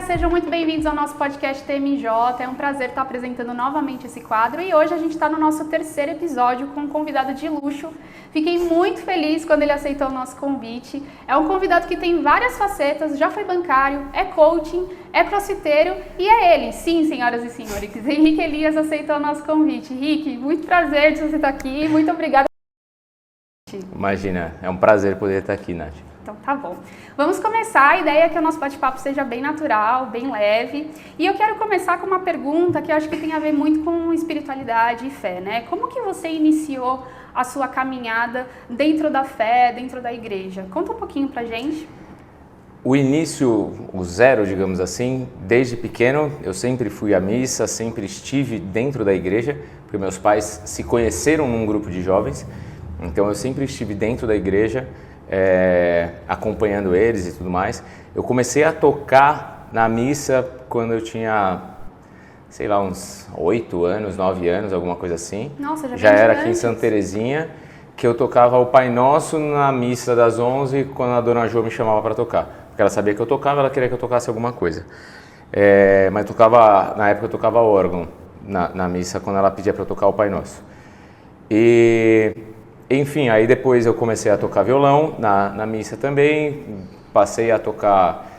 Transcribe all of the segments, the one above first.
sejam muito bem-vindos ao nosso podcast TMJ. É um prazer estar apresentando novamente esse quadro e hoje a gente está no nosso terceiro episódio com um convidado de luxo. Fiquei muito feliz quando ele aceitou o nosso convite. É um convidado que tem várias facetas, já foi bancário, é coaching, é crossfiteiro e é ele, sim, senhoras e senhores. Henrique Elias aceitou o nosso convite. Henrique, muito prazer de você estar aqui, muito obrigada. Imagina, é um prazer poder estar aqui, Nath. Então tá bom. Vamos começar. A ideia é que o nosso bate-papo seja bem natural, bem leve. E eu quero começar com uma pergunta que eu acho que tem a ver muito com espiritualidade e fé, né? Como que você iniciou a sua caminhada dentro da fé, dentro da igreja? Conta um pouquinho pra gente. O início, o zero, digamos assim, desde pequeno, eu sempre fui à missa, sempre estive dentro da igreja, porque meus pais se conheceram num grupo de jovens, então eu sempre estive dentro da igreja, acompanhando eles e tudo mais. Eu comecei a tocar na missa quando eu tinha, sei lá, uns 8 anos, 9 anos, alguma coisa assim. Nossa, já era aqui em Santa Terezinha, que eu tocava o Pai Nosso na missa das 11, quando a Dona Jo me chamava para tocar. Porque ela sabia que eu tocava, ela queria que eu tocasse alguma coisa. Mas na época eu tocava órgão na missa, quando ela pedia para eu tocar o Pai Nosso. Enfim, aí depois eu comecei a tocar violão na missa também, passei a tocar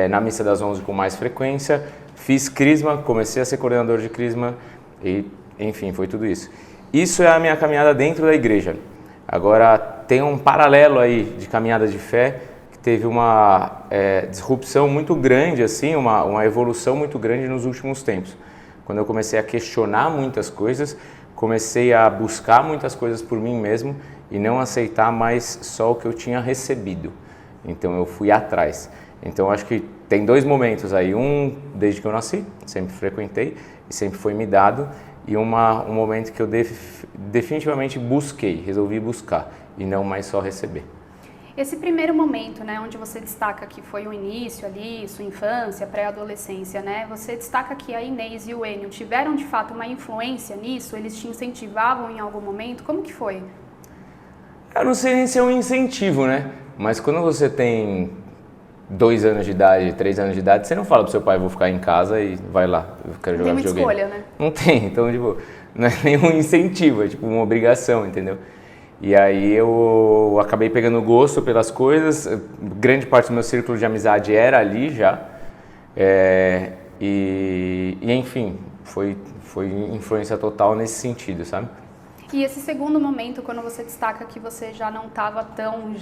na missa das 11 com mais frequência, fiz crisma, comecei a ser coordenador de crisma e, enfim, foi tudo isso. Isso é a minha caminhada dentro da igreja. Agora, tem um paralelo aí de caminhada de fé, que teve uma disrupção muito grande, assim, uma evolução muito grande nos últimos tempos. Quando eu comecei a questionar muitas coisas, comecei a buscar muitas coisas por mim mesmo e não aceitar mais só o que eu tinha recebido. Então eu fui atrás. Então acho que tem dois momentos aí, um desde que eu nasci, sempre frequentei e sempre foi me dado, e um momento que eu definitivamente resolvi buscar e não mais só receber. Esse primeiro momento, né, onde você destaca que foi o início ali, sua infância, pré-adolescência, né, você destaca que a Inês e o Enio tiveram de fato uma influência nisso? Eles te incentivavam em algum momento? Como que foi? Eu não sei nem se é um incentivo, né, mas quando você tem 2 anos de idade, 3 anos de idade, você não fala pro seu pai, vou ficar em casa e vai lá, eu quero jogar videogame. Não tem muita escolha, né? Não tem, então tipo, não é nenhum incentivo, é tipo uma obrigação, entendeu? E aí eu acabei pegando gosto pelas coisas, grande parte do meu círculo de amizade era ali já, enfim, foi influência total nesse sentido, sabe? E esse segundo momento, quando você destaca que você já não estava tão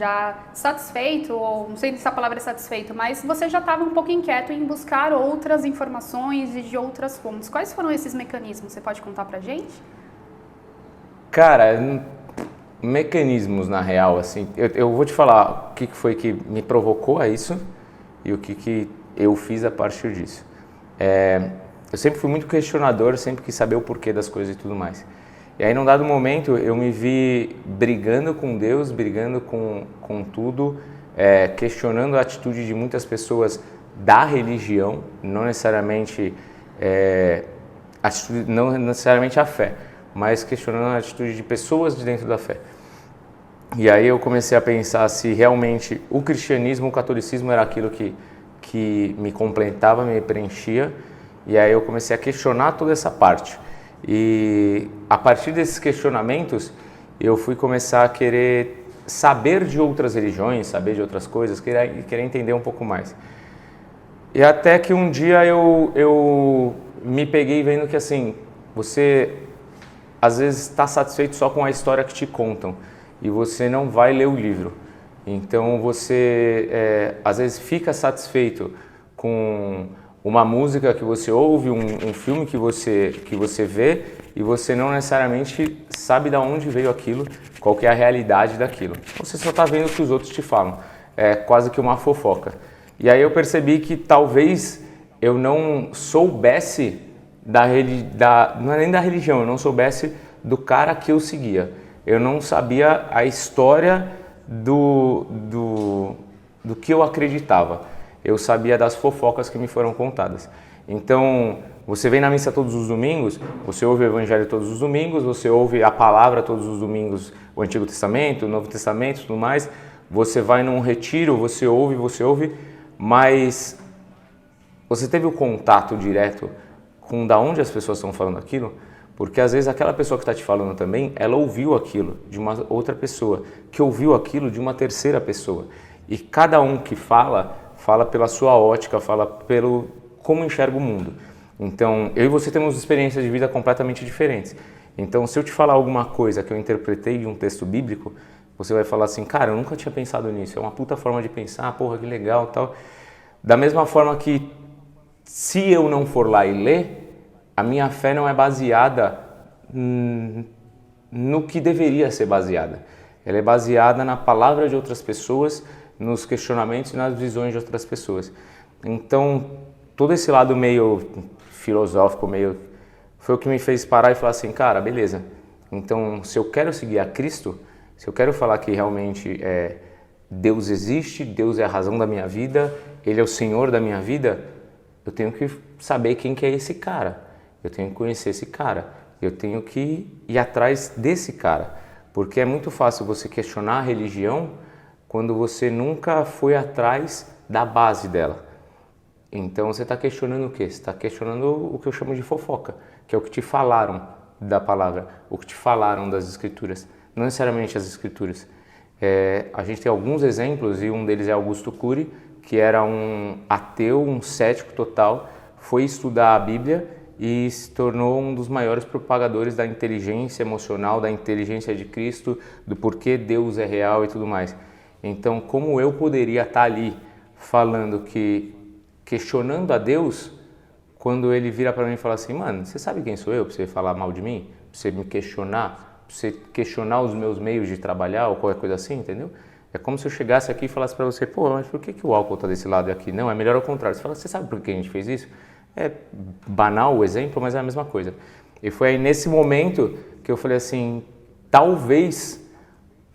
satisfeito, ou não sei se a palavra é satisfeito, mas você já estava um pouco inquieto em buscar outras informações e de outras fontes. Quais foram esses mecanismos? Você pode contar pra gente? Cara, mecanismos na real, assim, eu vou te falar o que foi que me provocou a isso e o que eu fiz a partir disso. Eu sempre fui muito questionador, sempre quis saber o porquê das coisas e tudo mais. E aí, num dado momento, eu me vi brigando com Deus, brigando com tudo, questionando a atitude de muitas pessoas da religião, não necessariamente a fé, mas questionando a atitude de pessoas de dentro da fé. E aí eu comecei a pensar se realmente o cristianismo, o catolicismo era aquilo que me completava, me preenchia. E aí eu comecei a questionar toda essa parte. E a partir desses questionamentos, eu fui começar a querer saber de outras religiões, saber de outras coisas, querer entender um pouco mais. E até que um dia eu me peguei vendo que assim, você às vezes está satisfeito só com a história que te contam e você não vai ler o livro. Então você às vezes fica satisfeito com uma música que você ouve, um filme que você vê e você não necessariamente sabe de onde veio aquilo, qual que é a realidade daquilo. Você só está vendo o que os outros te falam. É quase que uma fofoca. E aí eu percebi que talvez eu não soubesse não é nem da religião, eu não soubesse do cara que eu seguia. Eu não sabia a história do que eu acreditava. Eu sabia das fofocas que me foram contadas. Então, você vem na missa todos os domingos, você ouve o Evangelho todos os domingos, você ouve a palavra todos os domingos, o Antigo Testamento, o Novo Testamento e tudo mais. Você vai num retiro, você ouve, mas Você teve o contato direto com da onde as pessoas estão falando aquilo? Porque às vezes aquela pessoa que está te falando também, ela ouviu aquilo de uma outra pessoa, que ouviu aquilo de uma terceira pessoa. E cada um que fala pela sua ótica, fala pelo como enxerga o mundo. Então, eu e você temos experiências de vida completamente diferentes. Então, se eu te falar alguma coisa que eu interpretei de um texto bíblico, você vai falar assim, cara, eu nunca tinha pensado nisso, é uma puta forma de pensar, porra, que legal e tal. Da mesma forma que, se eu não for lá e ler, a minha fé não é baseada no que deveria ser baseada. Ela é baseada na palavra de outras pessoas, nos questionamentos e nas visões de outras pessoas. Então, todo esse lado meio filosófico, foi o que me fez parar e falar assim, cara, beleza. Então, se eu quero seguir a Cristo, se eu quero falar que realmente Deus existe, Deus é a razão da minha vida, Ele é o Senhor da minha vida, eu tenho que saber quem que é esse cara. Eu tenho que conhecer esse cara. Eu tenho que ir atrás desse cara. Porque é muito fácil você questionar a religião quando você nunca foi atrás da base dela. Então você está questionando o quê? Você está questionando o que eu chamo de fofoca, que é o que te falaram da palavra, o que te falaram das escrituras, não necessariamente as escrituras. A gente tem alguns exemplos e um deles é Augusto Cury, que era um ateu, um cético total, foi estudar a Bíblia e se tornou um dos maiores propagadores da inteligência emocional, da inteligência de Cristo, do porquê Deus é real e tudo mais. Então, como eu poderia estar ali falando questionando a Deus, quando ele vira para mim e fala assim, mano, você sabe quem sou eu para você falar mal de mim? Para você me questionar? Para você questionar os meus meios de trabalhar ou qualquer coisa assim, entendeu? É como se eu chegasse aqui e falasse para você, pô, mas por que o álcool está desse lado e aqui? Não, é melhor ao contrário. Você fala, você sabe por que a gente fez isso? É banal o exemplo, mas é a mesma coisa. E foi aí nesse momento que eu falei assim, talvez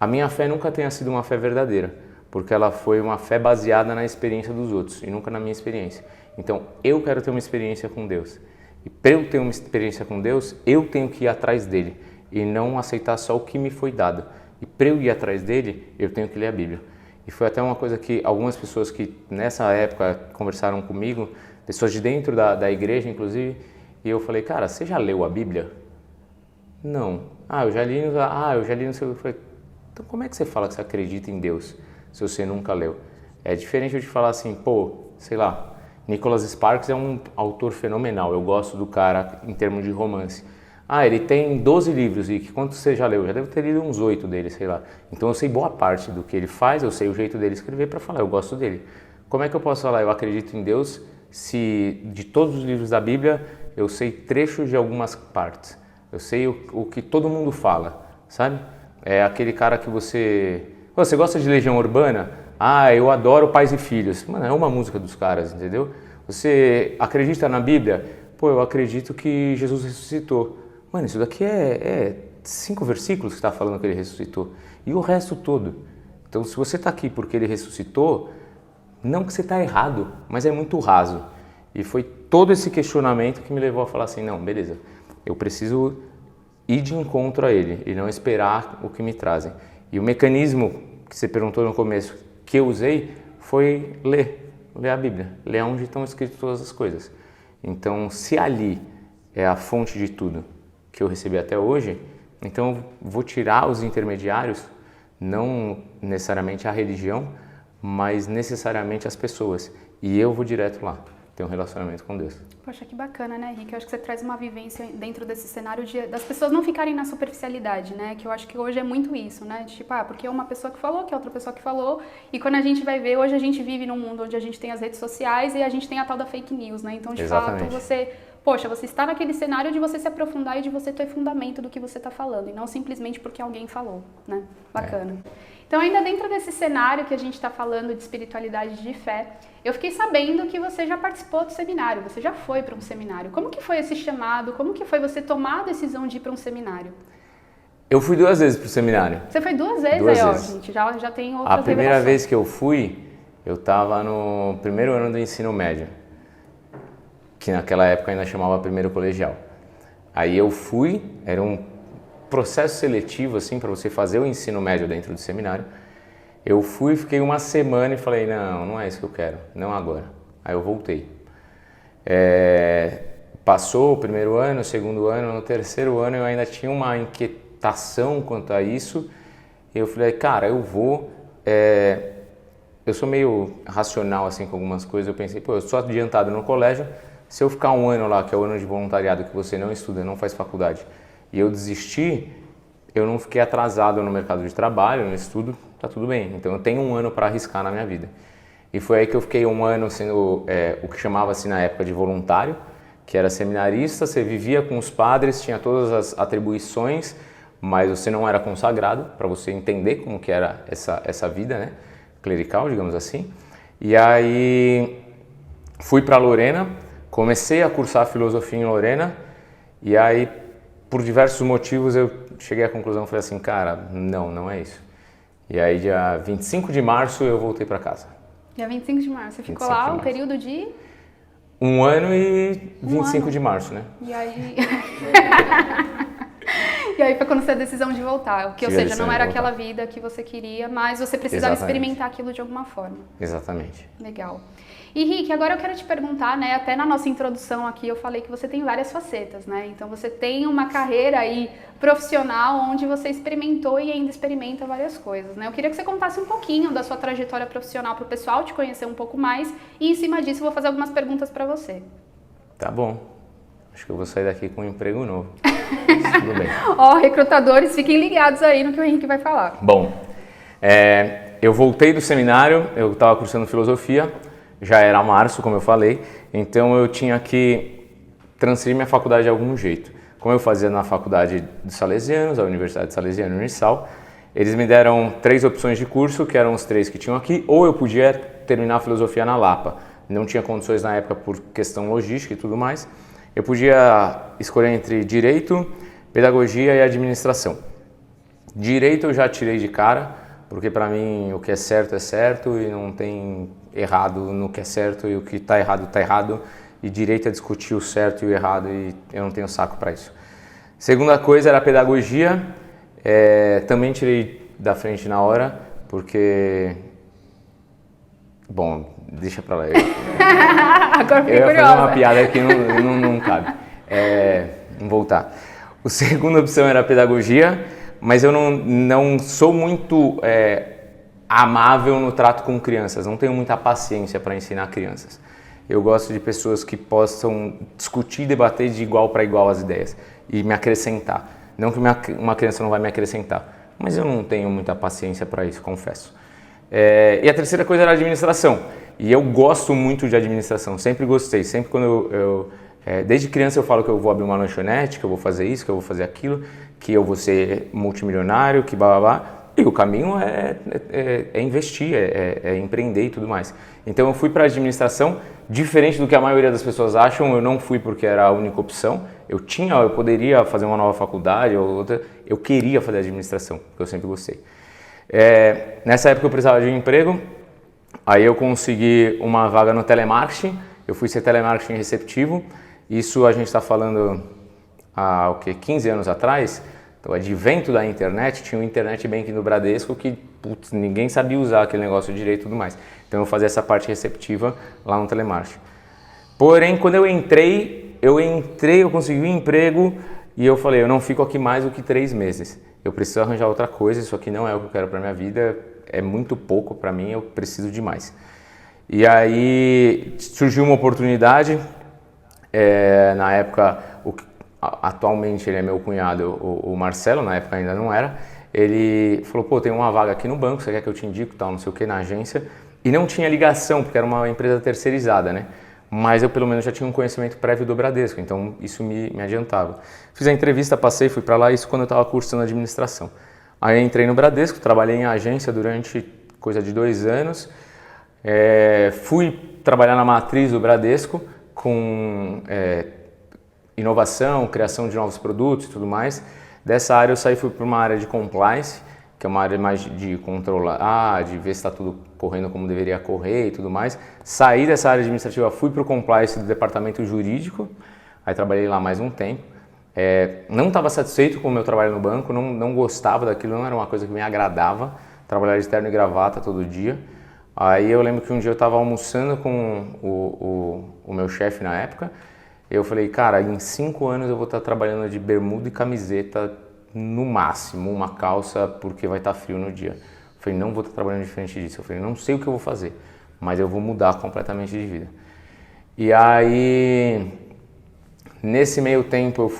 a minha fé nunca tenha sido uma fé verdadeira, porque ela foi uma fé baseada na experiência dos outros e nunca na minha experiência. Então, eu quero ter uma experiência com Deus. E para eu ter uma experiência com Deus, eu tenho que ir atrás dele e não aceitar só o que me foi dado. E para eu ir atrás dele, eu tenho que ler a Bíblia. E foi até uma coisa que algumas pessoas que nessa época conversaram comigo, pessoas de dentro da igreja, inclusive, e eu falei, cara, você já leu a Bíblia? Não. Eu já li no seu... Eu falei, então como é que você fala que você acredita em Deus se você nunca leu? É diferente eu te falar assim, pô, sei lá, Nicholas Sparks é um autor fenomenal, eu gosto do cara em termos de romance. Ele tem 12 livros, e quantos você já leu? Já deve ter lido uns 8 dele, sei lá. Então eu sei boa parte do que ele faz, eu sei o jeito dele escrever para falar, eu gosto dele. Como é que eu posso falar, eu acredito em Deus, se de todos os livros da Bíblia eu sei trechos de algumas partes? Eu sei o que todo mundo fala, sabe? É aquele cara que você gosta de Legião Urbana? Eu adoro Pais e Filhos. Mano, é uma música dos caras, entendeu? Você acredita na Bíblia? Pô, eu acredito que Jesus ressuscitou. Mano, isso daqui é 5 versículos que está falando que ele ressuscitou. E o resto todo. Então, se você está aqui porque ele ressuscitou, não que você está errado, mas é muito raso. E foi todo esse questionamento que me levou a falar assim, não, beleza, eu preciso ir de encontro a ele e não esperar o que me trazem. E o mecanismo que você perguntou no começo, que eu usei, foi ler a Bíblia, ler onde estão escritas todas as coisas. Então, se ali é a fonte de tudo que eu recebi até hoje, então eu vou tirar os intermediários, não necessariamente a religião, mas necessariamente as pessoas. E eu vou direto lá, ter um relacionamento com Deus. Poxa, que bacana, né, Henrique? Eu acho que você traz uma vivência dentro desse cenário das pessoas não ficarem na superficialidade, né? Que eu acho que hoje é muito isso, né? Tipo, porque é uma pessoa que falou, que é outra pessoa que falou. E quando a gente vai ver, hoje a gente vive num mundo onde a gente tem as redes sociais e a gente tem a tal da fake news, né? Então, de fato, você está naquele cenário de você se aprofundar e de você ter fundamento do que você está falando. E não simplesmente porque alguém falou, né? Bacana. Então, ainda dentro desse cenário que a gente está falando de espiritualidade e de fé, eu fiquei sabendo que você já participou do seminário, você já foi para um seminário. Como que foi esse chamado? Como que foi você tomar a decisão de ir para um seminário? Eu fui 2 vezes para o seminário. Você foi 2 vezes? 2 aí, vezes. Gente, já tem outras A primeira revelações. vez que eu fui, eu estava no primeiro ano do ensino médio, que naquela época ainda chamava primeiro colegial. Aí eu fui, era um processo seletivo assim para você fazer o ensino médio dentro do seminário. Eu fui, fiquei uma semana e falei, não é isso que eu quero, não agora. Aí eu voltei. Passou o primeiro ano, o segundo ano, no terceiro ano eu ainda tinha uma inquietação quanto a isso. Eu falei, cara, eu sou meio racional assim com algumas coisas. Eu pensei, eu sou adiantado no colégio, se eu ficar um ano lá, que é o ano de voluntariado, que você não estuda, não faz faculdade, e eu desistir, eu não fiquei atrasado no mercado de trabalho, no estudo, tá tudo bem. Então eu tenho um ano para arriscar na minha vida. E foi aí que eu fiquei um ano sendo o que chamava-se na época de voluntário, que era seminarista. Você vivia com os padres, tinha todas as atribuições, mas você não era consagrado, para você entender como que era essa vida, né, clerical, digamos assim. E aí fui para Lorena, comecei a cursar filosofia em Lorena, e aí por diversos motivos eu cheguei à conclusão, falei assim, cara, não é isso. E aí dia 25 de março eu voltei para casa. Dia 25 de março, você ficou lá um período de... 1 ano e 25 de março, né? E aí... E aí foi quando você teve a decisão de voltar, ou seja, não era aquela vida que você queria, mas você precisava experimentar aquilo de alguma forma. Exatamente. Legal. E Rick, agora eu quero te perguntar, né, até na nossa introdução aqui eu falei que você tem várias facetas, né? Então você tem uma carreira aí profissional onde você experimentou e ainda experimenta várias coisas, né? Eu queria que você contasse um pouquinho da sua trajetória profissional para o pessoal te conhecer um pouco mais e em cima disso eu vou fazer algumas perguntas para você. Tá bom. Acho que eu vou sair daqui com um emprego novo. Tudo bem. Recrutadores, fiquem ligados aí no que o Henrique vai falar. Bom, eu voltei do seminário, eu estava cursando filosofia, já era março, como eu falei, então eu tinha que transferir minha faculdade de algum jeito. Como eu fazia na faculdade dos Salesianos, a Universidade Salesiana Unisal, eles me deram 3 opções de curso, que eram os 3 que tinham aqui, ou eu podia terminar a filosofia na Lapa. Não tinha condições na época por questão logística e tudo mais. Eu podia escolher entre Direito, Pedagogia e Administração. Direito eu já tirei de cara, porque para mim o que é certo e não tem errado no que é certo, e o que está errado, e direito é discutir o certo e o errado, e eu não tenho saco para isso. Segunda coisa era Pedagogia, também tirei da frente na hora, porque... Bom, deixa pra lá. Agora fiquei curiosa. Eu ia fazer uma piada que não cabe. Vamos voltar. A segunda opção era Pedagogia, mas eu não sou muito amável no trato com crianças, não tenho muita paciência para ensinar crianças. Eu gosto de pessoas que possam discutir e debater de igual para igual as ideias e me acrescentar. Não que uma criança não vai me acrescentar, mas eu não tenho muita paciência para isso, confesso. E a terceira coisa era administração. E eu gosto muito de administração, sempre gostei. Sempre quando desde criança eu falo que eu vou abrir uma lanchonete, que eu vou fazer isso, que eu vou fazer aquilo, que eu vou ser multimilionário, que blá blá blá. E o caminho é investir, é empreender e tudo mais. Então eu fui para a administração, diferente do que a maioria das pessoas acham, eu não fui porque era a única opção. Eu poderia fazer uma nova faculdade ou outra, eu queria fazer administração, porque eu sempre gostei. Nessa época eu precisava de um emprego, aí eu consegui uma vaga no telemarketing, eu fui ser telemarketing receptivo. Isso a gente está falando há 15 anos atrás. O advento da internet, tinha um internet banking do Bradesco que ninguém sabia usar aquele negócio direito e tudo mais. Então eu fazia essa parte receptiva lá no telemarketing. Porém, quando eu entrei, eu consegui um emprego e eu falei, eu não fico aqui mais do que 3 meses. Eu preciso arranjar outra coisa, isso aqui não é o que eu quero para minha vida, é muito pouco para mim, eu preciso de mais. E aí surgiu uma oportunidade, na época, atualmente ele é meu cunhado, o Marcelo, na época ainda não era, ele falou, tem uma vaga aqui no banco, você quer que eu te indique, tal, não sei o que, na agência, e não tinha ligação, porque era uma empresa terceirizada, né? Mas eu pelo menos já tinha um conhecimento prévio do Bradesco, então isso me adiantava. Fiz a entrevista, passei, fui para lá, isso quando eu estava cursando administração. Aí entrei no Bradesco, trabalhei em agência durante coisa de 2 anos, fui trabalhar na matriz do Bradesco com inovação, criação de novos produtos e tudo mais. Dessa área eu saí e fui para uma área de compliance, que é uma área mais de controlar, de ver se está tudo correndo como deveria correr e tudo mais. Saí dessa área administrativa, fui para o compliance do departamento jurídico, aí trabalhei lá mais um tempo. Não estava satisfeito com o meu trabalho no banco, não gostava daquilo, não era uma coisa que me agradava, trabalhar de terno e gravata todo dia. Aí eu lembro que um dia eu estava almoçando com o meu chefe na época, eu falei, cara, em 5 anos eu vou estar trabalhando de bermuda e camiseta, no máximo, uma calça, porque vai estar frio no dia. Eu falei, não vou estar trabalhando diferente disso. Eu falei, não sei o que eu vou fazer, mas eu vou mudar completamente de vida. E aí, nesse meio tempo,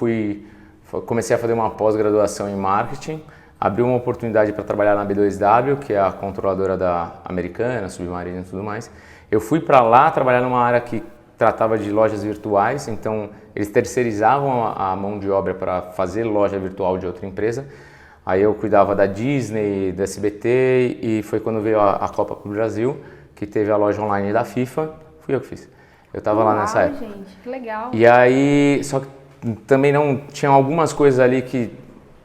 comecei a fazer uma pós-graduação em marketing, abri uma oportunidade para trabalhar na B2W, que é a controladora da Americana, Submarina e tudo mais. Eu fui para lá trabalhar numa área que tratava de lojas virtuais, então eles terceirizavam a mão de obra para fazer loja virtual de outra empresa. Aí eu cuidava da Disney, da SBT, e foi quando veio a Copa pro Brasil, que teve a loja online da FIFA, fui eu que fiz. Eu estava lá nessa época. Gente, que legal. E aí, só que também não tinham algumas coisas ali que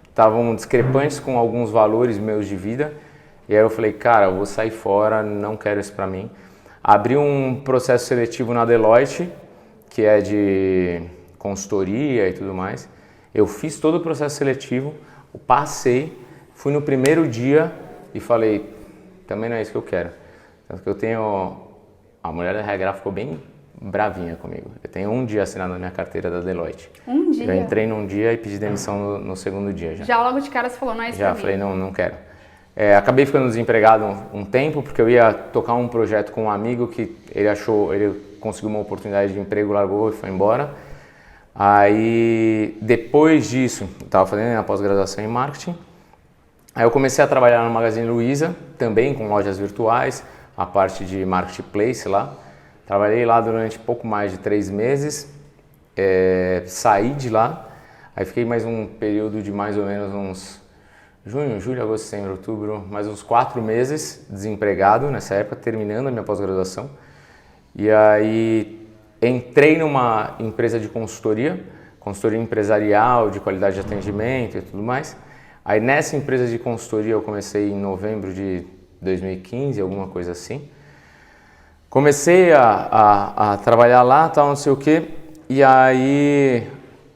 estavam discrepantes com alguns valores meus de vida. E aí eu falei, cara, eu vou sair fora, não quero isso pra mim. Abri um processo seletivo na Deloitte, que é de consultoria e tudo mais. Eu fiz todo o processo seletivo, passei, fui no primeiro dia e falei, também não é isso que eu quero. Tanto que eu tenho... A mulher da RH ficou bem bravinha comigo. Eu tenho 1 dia assinado na minha carteira da Deloitte. 1 dia? Eu entrei num dia e pedi demissão no segundo dia já. Já logo de cara você falou, não é isso Já pra mim. falei, não quero. Acabei ficando desempregado um tempo, porque eu ia tocar um projeto com um amigo que ele conseguiu uma oportunidade de emprego, largou e foi embora. Aí, depois disso, eu estava fazendo a pós-graduação em marketing. Aí eu comecei a trabalhar no Magazine Luiza, também com lojas virtuais, a parte de marketplace lá. Trabalhei lá durante pouco mais de 3 meses, saí de lá, aí fiquei mais um período de mais ou menos uns junho, julho, agosto, setembro, outubro, mais uns 4 meses desempregado nessa época, terminando a minha pós-graduação. E aí entrei numa empresa de consultoria empresarial, de qualidade de atendimento e tudo mais. Aí nessa empresa de consultoria eu comecei em novembro de 2015, alguma coisa assim. Comecei a trabalhar lá, tal, não sei o quê, e aí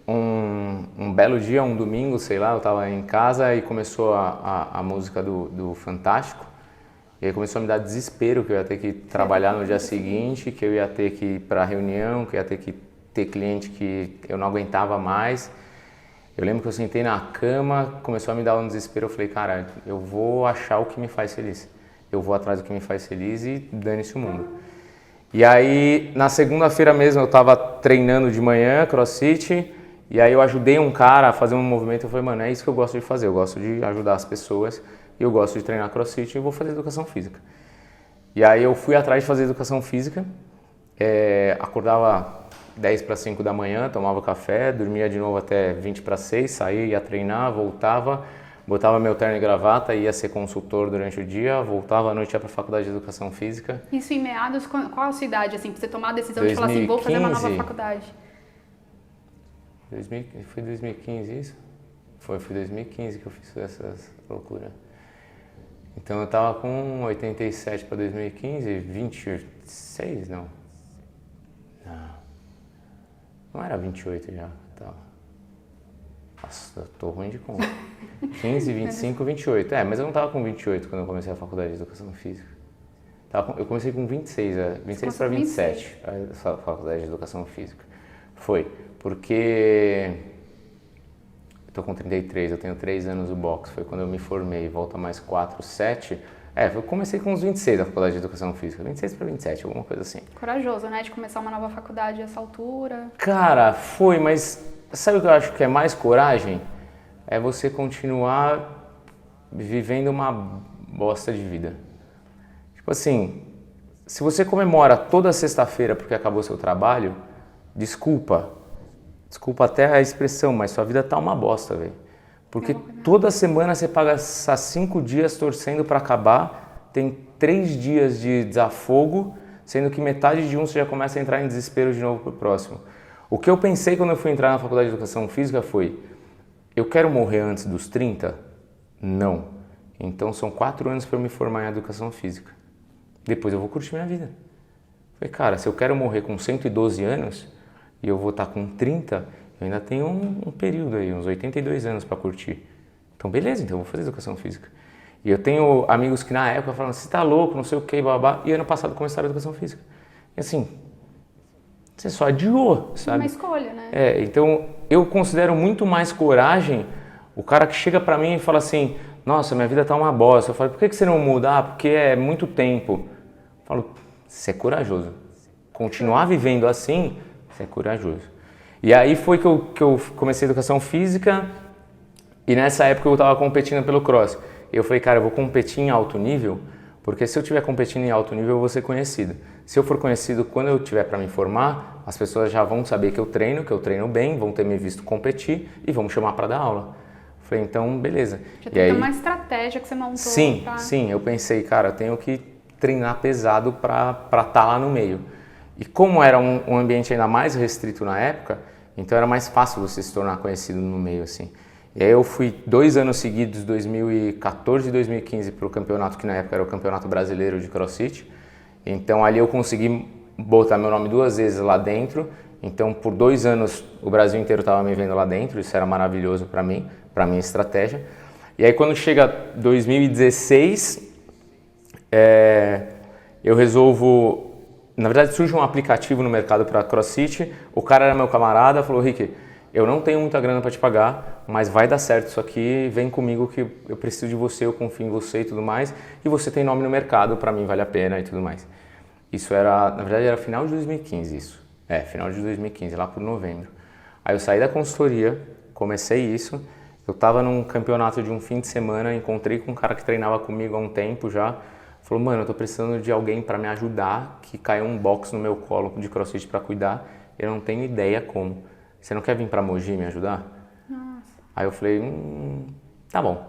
um belo dia, um domingo, sei lá, eu estava em casa e começou a música do Fantástico, e aí começou a me dar desespero que eu ia ter que trabalhar no dia seguinte, que eu ia ter que ir para reunião, que eu ia ter que ter cliente que eu não aguentava mais. Eu lembro que eu sentei na cama, começou a me dar um desespero, eu falei, cara, eu vou achar o que me faz feliz. Eu vou atrás do que me faz feliz e dane-se o mundo. E aí, na segunda-feira mesmo, eu estava treinando de manhã, crossfit, e aí eu ajudei um cara a fazer um movimento, eu falei, mano, é isso que eu gosto de fazer, eu gosto de ajudar as pessoas, e eu gosto de treinar crossfit e vou fazer educação física. E aí eu fui atrás de fazer educação física, acordava 10 para 5 da manhã, tomava café, dormia de novo até 20 para 6, saía, ia treinar, voltava, botava meu terno e gravata, ia ser consultor durante o dia, voltava à noite, ia para a faculdade de educação física. Isso em meados, qual a sua idade, assim, pra você tomar a decisão de falar assim, vou fazer uma nova faculdade? Foi 2015 isso? Foi 2015 que eu fiz essa loucura. Então eu tava com 87 para 2015, 26, não. Não era 28 já, tava. Nossa, eu tô ruim de conta. 15, 25, 28. Mas eu não tava com 28 quando eu comecei a faculdade de educação física. Eu comecei com 26, 26 para 27, a faculdade de educação física. Foi, porque eu tô com 33, eu tenho 3 anos do boxe, foi quando eu me formei, volta mais 4, 7. Eu comecei com uns 26 a faculdade de educação física, 26 para 27, alguma coisa assim. Corajoso, né, de começar uma nova faculdade a essa altura. Cara, foi, mas sabe o que eu acho que é mais coragem? É você continuar vivendo uma bosta de vida. Tipo assim, se você comemora toda sexta-feira porque acabou seu trabalho, desculpa até a expressão, mas sua vida tá uma bosta, velho. Porque toda semana você paga 5 dias torcendo para acabar, tem 3 dias de desafogo, sendo que metade de um você já começa a entrar em desespero de novo pro próximo. O que eu pensei quando eu fui entrar na faculdade de educação física foi, eu quero morrer antes dos 30? Não. Então são 4 anos para eu me formar em educação física. Depois eu vou curtir minha vida. Falei, cara, se eu quero morrer com 112 anos e eu vou estar com 30, eu ainda tenho um período aí, uns 82 anos para curtir. Então beleza, então eu vou fazer educação física. E eu tenho amigos que na época falavam, você tá louco, não sei o que, babá. E ano passado começaram a educação física. E assim, você só adiou, sabe? Uma escolha, né? Então eu considero muito mais coragem o cara que chega pra mim e fala assim, nossa, minha vida tá uma bosta. Eu falo, por que você não muda? Ah, porque é muito tempo. Eu falo, você é corajoso. Continuar vivendo assim, você é corajoso. E aí foi que eu comecei a educação física e nessa época eu estava competindo pelo cross. Eu falei, cara, eu vou competir em alto nível, porque se eu estiver competindo em alto nível eu vou ser conhecido. Se eu for conhecido quando eu tiver para me formar, as pessoas já vão saber que eu treino bem, vão ter me visto competir e vão me chamar para dar aula. Falei, então, beleza. Já tem uma estratégia que você montou. Sim, eu pensei, cara, eu tenho que treinar pesado para estar lá no meio. E como era um ambiente ainda mais restrito na época, então era mais fácil você se tornar conhecido no meio, assim. E aí eu fui 2 anos seguidos, 2014 e 2015, para o campeonato que na época era o Campeonato Brasileiro de CrossFit. Então ali eu consegui botar meu nome 2 vezes lá dentro. Então por 2 anos o Brasil inteiro estava me vendo lá dentro, isso era maravilhoso para mim, para minha estratégia. E aí quando chega 2016, eu resolvo... Na verdade surge um aplicativo no mercado para CrossFit, o cara era meu camarada, falou, Rick, eu não tenho muita grana para te pagar, mas vai dar certo isso aqui, vem comigo que eu preciso de você, eu confio em você e tudo mais, e você tem nome no mercado, para mim vale a pena e tudo mais. Isso era, na verdade era final de 2015 isso, final de 2015, lá por novembro. Aí eu saí da consultoria, comecei isso, eu estava num campeonato de um fim de semana, encontrei com um cara que treinava comigo há um tempo já, falou, mano, eu tô precisando de alguém para me ajudar, que caiu um box no meu colo de CrossFit para cuidar, eu não tenho ideia como. Você não quer vir para Mogi me ajudar? Nossa. Aí eu falei, tá bom.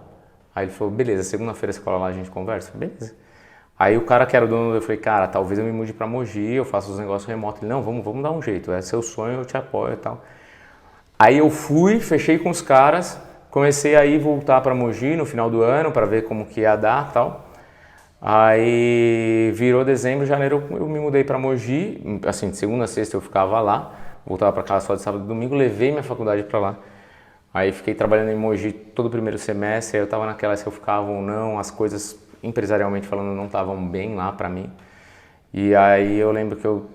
Aí ele falou, beleza, segunda-feira você cola lá, a gente conversa? Beleza. Aí o cara que era o dono, eu falei, cara, talvez eu me mude para Mogi, eu faço os negócios remotos. Ele, não, vamos dar um jeito, é seu sonho, eu te apoio e tal. Aí eu fui, fechei com os caras, comecei a ir voltar para Mogi no final do ano para ver como que ia dar e tal. Aí virou dezembro, janeiro eu me mudei para Mogi, assim, de segunda a sexta eu ficava lá, voltava para casa só de sábado e domingo, levei minha faculdade para lá. Aí fiquei trabalhando em Mogi todo o primeiro semestre, aí eu tava naquela se eu ficava ou não, as coisas empresarialmente falando não estavam bem lá para mim. E aí eu lembro que eu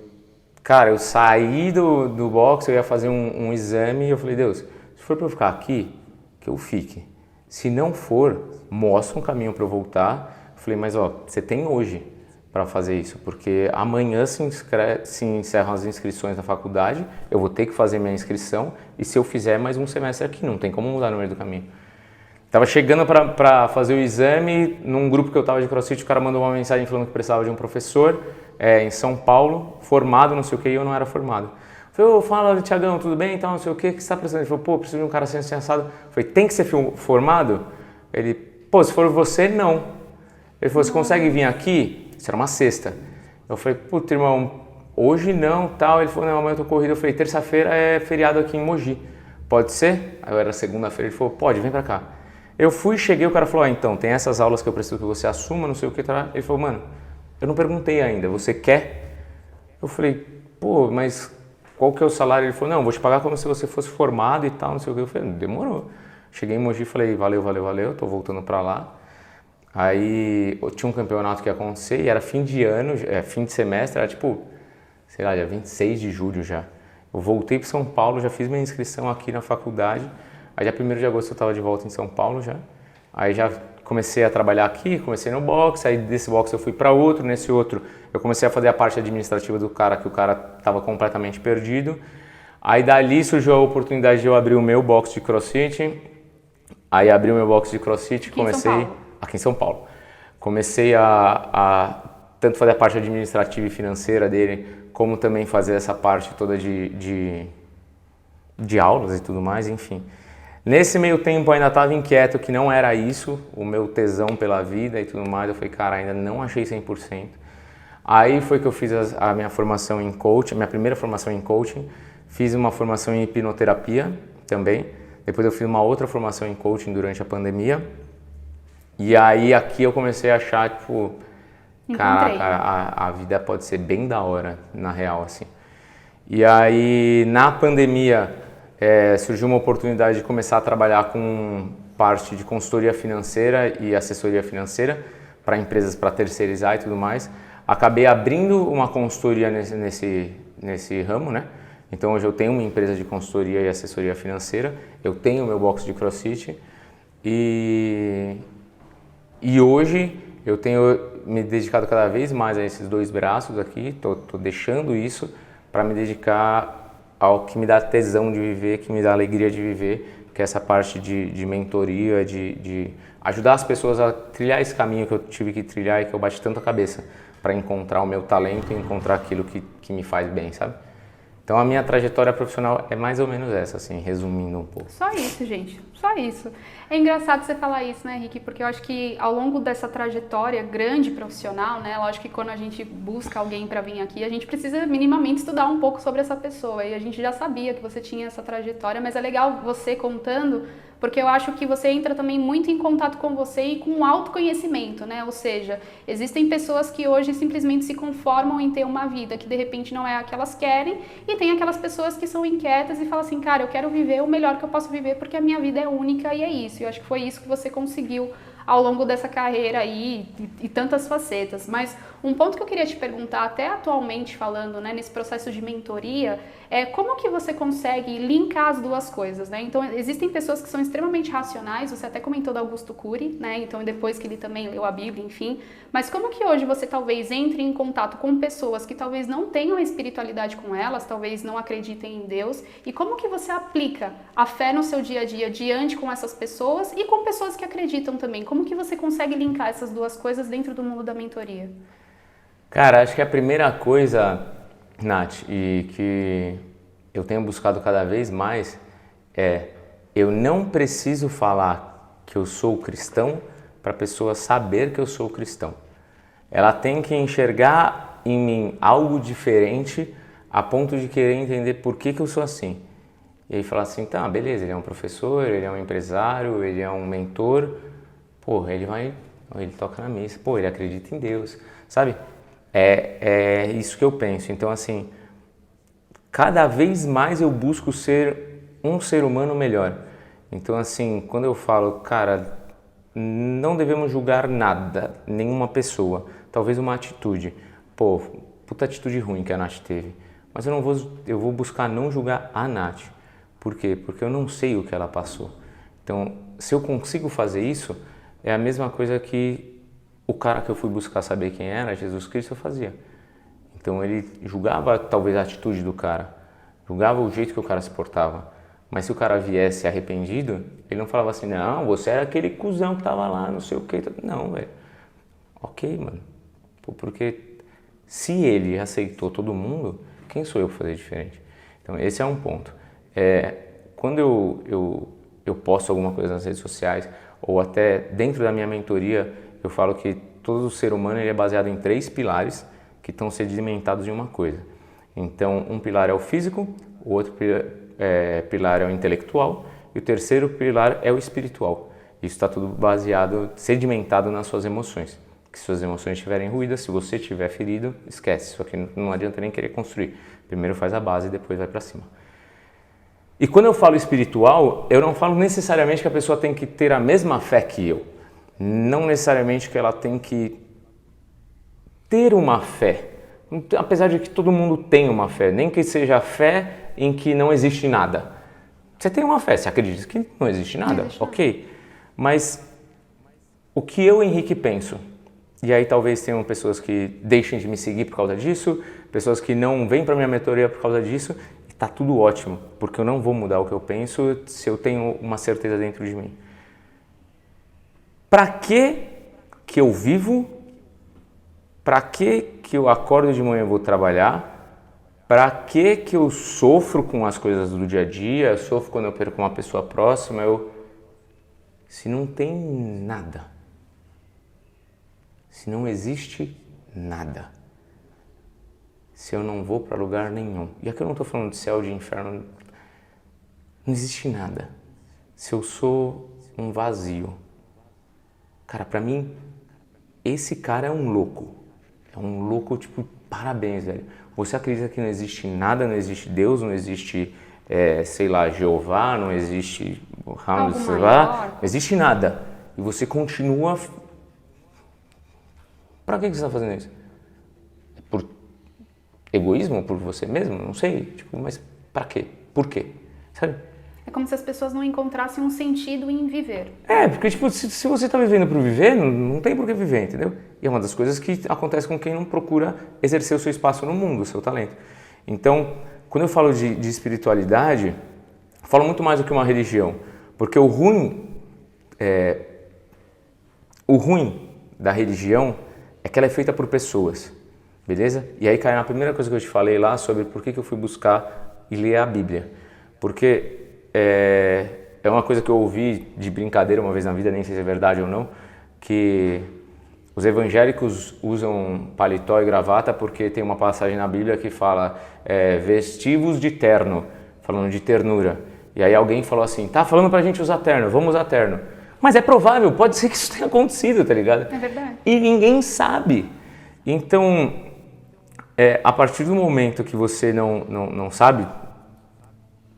saí do box, eu ia fazer um exame e eu falei, Deus, se for para eu ficar aqui, que eu fique. Se não for, mostra um caminho para eu voltar. Falei, mas você tem hoje para fazer isso, porque amanhã se encerram as inscrições na faculdade, eu vou ter que fazer minha inscrição e se eu fizer mais um semestre aqui, não tem como mudar no meio do caminho. Tava chegando para fazer o exame, num grupo que eu tava de CrossFit, o cara mandou uma mensagem falando que precisava de um professor em São Paulo, formado, não sei o que, e eu não era formado. Falei, fala, Thiagão, tudo bem? Então, não sei o que você está precisando? Ele falou, preciso de um cara assim assado. Falei, tem que ser formado? Ele, se for você, não. Ele falou, você consegue vir aqui? Isso era uma sexta. Eu falei, puta, irmão, hoje não, tal. Ele falou, não, amanhã eu tô corrido. Eu falei, terça-feira é feriado aqui em Mogi. Pode ser? Aí eu era segunda-feira, ele falou, pode, vem pra cá. Eu fui, cheguei, o cara falou, então, tem essas aulas que eu preciso que você assuma, não sei o que, tá? Ele falou, mano, eu não perguntei ainda, você quer? Eu falei, mas qual que é o salário? Ele falou, não, vou te pagar como se você fosse formado e tal, não sei o que. Eu falei, demorou. Cheguei em Mogi e falei, valeu, tô voltando pra lá. Aí tinha um campeonato que ia acontecer e era fim de ano, fim de semestre, era tipo, sei lá, dia 26 de julho já. Eu voltei para São Paulo, já fiz minha inscrição aqui na faculdade, aí dia 1º de agosto eu estava de volta em São Paulo já. Aí já comecei a trabalhar aqui, comecei no box, aí desse box eu fui para outro, nesse outro eu comecei a fazer a parte administrativa do cara, que o cara estava completamente perdido. Aí dali surgiu a oportunidade de eu abrir o meu box de CrossFit, aí abri o meu box de CrossFit, comecei... Aqui em São Paulo. Comecei a tanto fazer a parte administrativa e financeira dele, como também fazer essa parte toda de aulas e tudo mais, enfim. Nesse meio tempo eu ainda estava inquieto que não era isso, o meu tesão pela vida e tudo mais. Eu falei, cara, ainda não achei 100%. Aí foi que eu fiz a minha formação em coaching, a minha primeira formação em coaching. Fiz uma formação em hipnoterapia também. Depois eu fiz uma outra formação em coaching durante a pandemia. E aí aqui eu comecei a achar, tipo, caraca, a vida pode ser bem da hora, na real, assim. E aí na pandemia surgiu uma oportunidade de começar a trabalhar com parte de consultoria financeira e assessoria financeira para empresas, para terceirizar e tudo mais. Acabei abrindo uma consultoria nesse ramo, né? Então hoje eu tenho uma empresa de consultoria e assessoria financeira, eu tenho meu box de CrossFit e hoje eu tenho me dedicado cada vez mais a esses dois braços aqui, tô deixando isso para me dedicar ao que me dá tesão de viver, que me dá alegria de viver, que é essa parte de mentoria, de ajudar as pessoas a trilhar esse caminho que eu tive que trilhar e que eu bati tanto a cabeça para encontrar o meu talento e encontrar aquilo que me faz bem, sabe? Então a minha trajetória profissional é mais ou menos essa, assim, resumindo um pouco. Só isso, gente, só isso. É engraçado você falar isso, né, Rick? Porque eu acho que ao longo dessa trajetória grande profissional, né, lógico que quando a gente busca alguém para vir aqui, a gente precisa minimamente estudar um pouco sobre essa pessoa. E a gente já sabia que você tinha essa trajetória, mas é legal você contando, porque eu acho que você entra também muito em contato com você e com o autoconhecimento, né? Ou seja, existem pessoas que hoje simplesmente se conformam em ter uma vida que de repente não é a que elas querem, e tem aquelas pessoas que são inquietas e falam assim, cara, eu quero viver o melhor que eu posso viver porque a minha vida é única e é isso. E eu acho que foi isso que você conseguiu ao longo dessa carreira aí e tantas facetas. Mas um ponto que eu queria te perguntar, até atualmente falando, né, nesse processo de mentoria, é como que você consegue linkar as duas coisas, né? Então, existem pessoas que são extremamente racionais, você até comentou do Augusto Cury, né? Então, depois que ele também leu a Bíblia, enfim. Mas como que hoje você talvez entre em contato com pessoas que talvez não tenham a espiritualidade com elas, talvez não acreditem em Deus, e como que você aplica a fé no seu dia a dia diante com essas pessoas e com pessoas que acreditam também? Como que você consegue linkar essas duas coisas dentro do mundo da mentoria? Cara, acho que a primeira coisa, Nath, e que eu tenho buscado cada vez mais é eu não preciso falar que eu sou cristão para a pessoa saber que eu sou cristão. Ela tem que enxergar em mim algo diferente a ponto de querer entender por que eu sou assim. E aí falar assim, tá, beleza, ele é um professor, ele é um empresário, ele é um mentor, pô, ele toca na missa, pô, ele acredita em Deus, sabe? É isso que eu penso. Então, assim, cada vez mais eu busco ser um ser humano melhor. Então, assim, quando eu falo, cara, não devemos julgar nada, nenhuma pessoa, talvez uma atitude. Pô, puta atitude ruim que a Nath teve. Mas eu vou buscar não julgar a Nath. Por quê? Porque eu não sei o que ela passou. Então, se eu consigo fazer isso, é a mesma coisa que o cara que eu fui buscar saber quem era, Jesus Cristo, fazia. Então ele julgava talvez a atitude do cara, julgava o jeito que o cara se portava. Mas se o cara viesse arrependido, ele não falava assim, não, você era aquele cuzão que tava lá, não sei o que. Não, velho. Ok, mano. Porque se ele aceitou todo mundo, quem sou eu para fazer diferente? Então esse é um ponto. Quando eu posto alguma coisa nas redes sociais, ou até dentro da minha mentoria, eu falo que todo ser humano ele é baseado em 3 pilares que estão sedimentados em uma coisa. Então, um pilar é o físico, o outro pilar é o intelectual e o terceiro pilar é o espiritual. Isso está tudo baseado, sedimentado nas suas emoções. Que se suas emoções estiverem ruídas, se você estiver ferido, esquece. Isso aqui não adianta nem querer construir. Primeiro faz a base e depois vai para cima. E quando eu falo espiritual, eu não falo necessariamente que a pessoa tem que ter a mesma fé que eu. Não necessariamente que ela tem que ter uma fé, apesar de que todo mundo tem uma fé, nem que seja a fé em que não existe nada. Você tem uma fé, você acredita que não existe nada, não existe ok. Nada. Mas o que eu, Henrique, penso, e aí talvez tenham pessoas que deixem de me seguir por causa disso, pessoas que não vêm para minha mentoria por causa disso, e tá tudo ótimo, porque eu não vou mudar o que eu penso se eu tenho uma certeza dentro de mim. Para que eu vivo? Para que eu acordo de manhã e vou trabalhar? Para que eu sofro com as coisas do dia a dia? Eu sofro quando eu perco uma pessoa próxima? Se não tem nada, se não existe nada, se eu não vou para lugar nenhum, e aqui eu não estou falando de céu, de inferno, não existe nada. Se eu sou um vazio, cara, pra mim, esse cara é um louco. É um louco, tipo, parabéns, velho. Você acredita que não existe nada, não existe Deus, não existe sei lá, Jeová, não existe Algo sei maior. lá, não existe nada. E você continua... Para que você está fazendo isso? Por egoísmo? Por você mesmo? Não sei. Tipo, mas para quê? Por quê? Sabe? É como se as pessoas não encontrassem um sentido em viver. Porque tipo, se você está vivendo por viver, não tem por que viver, entendeu? E é uma das coisas que acontece com quem não procura exercer o seu espaço no mundo, o seu talento. Então, quando eu falo de espiritualidade, eu falo muito mais do que uma religião. Porque o ruim da religião é que ela é feita por pessoas, beleza? E aí cai na primeira coisa que eu te falei lá sobre por que eu fui buscar e ler a Bíblia. Porque é uma coisa que eu ouvi de brincadeira uma vez na vida, nem sei se é verdade ou não, que os evangélicos usam paletó e gravata porque tem uma passagem na Bíblia que fala vestivos de terno, falando de ternura. E aí alguém falou assim, tá falando pra gente usar terno, vamos usar terno. Mas é provável, pode ser que isso tenha acontecido, tá ligado? É verdade. E ninguém sabe. Então, a partir do momento que você não sabe,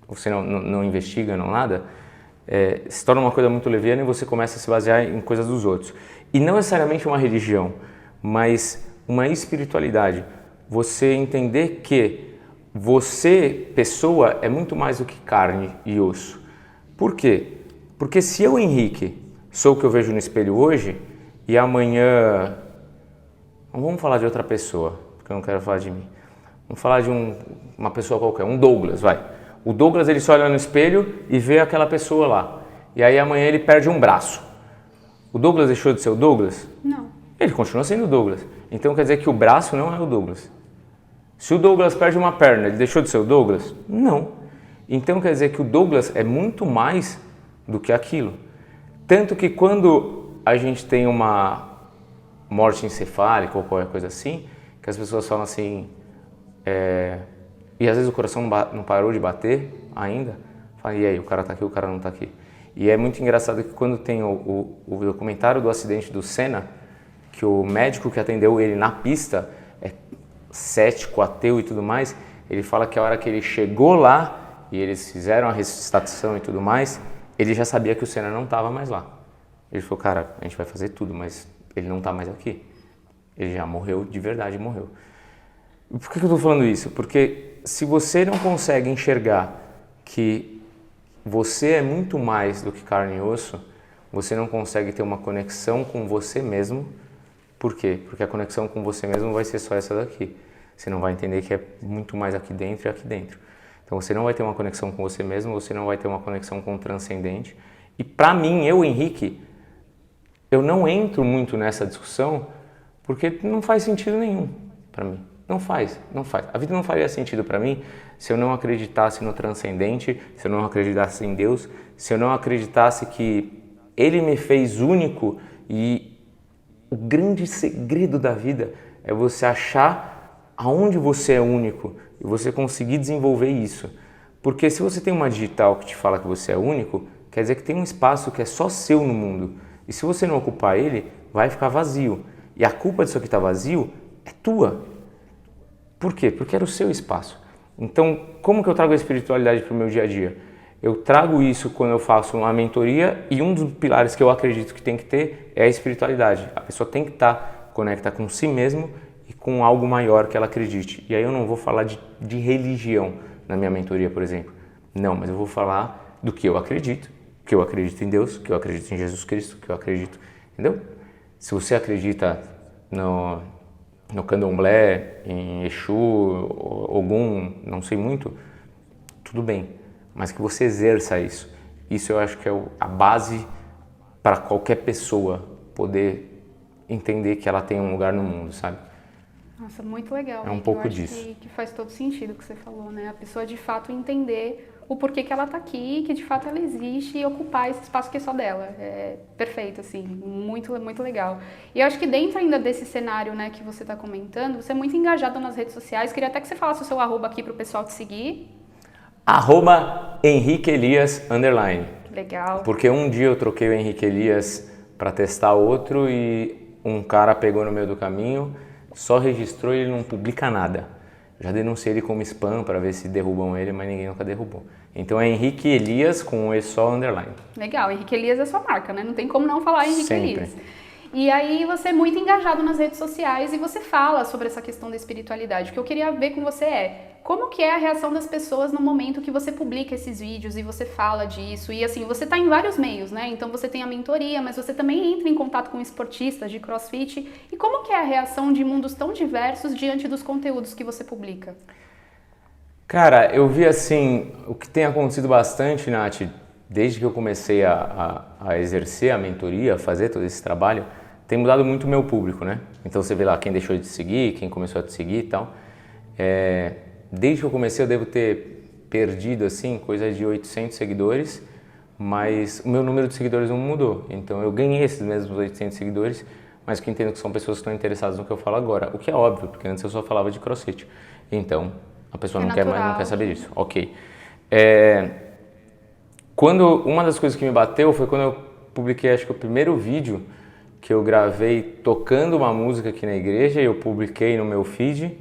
você não investiga, não nada, se torna uma coisa muito leviana e você começa a se basear em coisas dos outros. E não necessariamente uma religião, mas uma espiritualidade. Você entender que você, pessoa, é muito mais do que carne e osso. Por quê? Porque se eu, Henrique, sou o que eu vejo no espelho hoje e amanhã... Não vamos falar de outra pessoa, porque eu não quero falar de mim. Vamos falar de uma pessoa qualquer, um Douglas, vai. O Douglas, ele só olha no espelho e vê aquela pessoa lá. E aí amanhã ele perde um braço. O Douglas deixou de ser o Douglas? Não. Ele continua sendo o Douglas. Então quer dizer que o braço não é o Douglas. Se o Douglas perde uma perna, ele deixou de ser o Douglas? Não. Então quer dizer que o Douglas é muito mais do que aquilo. Tanto que quando a gente tem uma morte encefálica ou qualquer coisa assim, que as pessoas falam assim, e às vezes o coração não parou de bater ainda, fala, e aí, o cara tá aqui, o cara não tá aqui. E é muito engraçado que quando tem o documentário do acidente do Senna, que o médico que atendeu ele na pista é cético, ateu e tudo mais, ele fala que a hora que ele chegou lá e eles fizeram a ressuscitação e tudo mais, ele já sabia que o Senna não estava mais lá. Ele falou, cara, a gente vai fazer tudo, mas ele não está mais aqui. Ele já morreu, de verdade morreu. Por que eu estou falando isso? Porque se você não consegue enxergar que você é muito mais do que carne e osso, você não consegue ter uma conexão com você mesmo. Por quê? Porque a conexão com você mesmo vai ser só essa daqui. Você não vai entender que é muito mais aqui dentro e aqui dentro. Então você não vai ter uma conexão com você mesmo, você não vai ter uma conexão com o transcendente. E para mim, eu, Henrique, eu não entro muito nessa discussão porque não faz sentido nenhum para mim. Não faz. A vida não faria sentido para mim se eu não acreditasse no transcendente, se eu não acreditasse em Deus, se eu não acreditasse que Ele me fez único. E o grande segredo da vida é você achar aonde você é único e você conseguir desenvolver isso. Porque se você tem uma digital que te fala que você é único, quer dizer que tem um espaço que é só seu no mundo. E se você não ocupar ele, vai ficar vazio. E a culpa disso que está vazio é tua. Por quê? Porque era o seu espaço. Então, como que eu trago a espiritualidade para o meu dia a dia? Eu trago isso quando eu faço uma mentoria e um dos pilares que eu acredito que tem que ter é a espiritualidade. A pessoa tem que estar conectada com si mesmo e com algo maior que ela acredite. E aí eu não vou falar de religião na minha mentoria, por exemplo. Não, mas eu vou falar do que eu acredito em Deus, que eu acredito em Jesus Cristo, que eu acredito, entendeu? Se você acredita no candomblé, em Exu, Ogum, não sei muito, tudo bem, mas que você exerça isso. Isso eu acho que é a base para qualquer pessoa poder entender que ela tem um lugar no mundo, sabe? Nossa, muito legal. É um pouco disso. Que faz todo sentido o que você falou, né? A pessoa de fato entender o porquê que ela tá aqui, que de fato ela existe e ocupar esse espaço que é só dela. É perfeito, assim, muito, muito legal. E eu acho que dentro ainda desse cenário, né, que você tá comentando, você é muito engajado nas redes sociais. Queria até que você falasse o seu arroba aqui pro pessoal te seguir. @HenriqueElias_. Legal. Porque um dia eu troquei o Henrique Elias para testar outro e um cara pegou no meio do caminho, só registrou e ele não publica nada. Já denunciei ele como spam para ver se derrubam ele, mas ninguém nunca derrubou. Então é Henrique Elias com o E só underline. Legal, Henrique Elias é sua marca, né? Não tem como não falar Henrique Sempre. Elias. E aí você é muito engajado nas redes sociais e você fala sobre essa questão da espiritualidade. O que eu queria ver com você é como que é a reação das pessoas no momento que você publica esses vídeos e você fala disso. E assim, você tá em vários meios, né? Então você tem a mentoria, mas você também entra em contato com esportistas de CrossFit. E como que é a reação de mundos tão diversos diante dos conteúdos que você publica? Cara, eu vi assim, o que tem acontecido bastante, Nath, desde que eu comecei a exercer a mentoria, a fazer todo esse trabalho, tem mudado muito o meu público, né? Então você vê lá quem deixou de te seguir, quem começou a te seguir e tal. Desde que eu comecei eu devo ter perdido assim, coisa de 800 seguidores, mas o meu número de seguidores não mudou. Então eu ganhei esses mesmos 800 seguidores, mas que entendo que são pessoas que estão interessadas no que eu falo agora. O que é óbvio, porque antes eu só falava de CrossFit. Então a pessoa não quer mais, não quer saber disso. Ok. Uma das coisas que me bateu foi quando eu publiquei, acho que o primeiro vídeo que eu gravei tocando uma música aqui na igreja e eu publiquei no meu feed.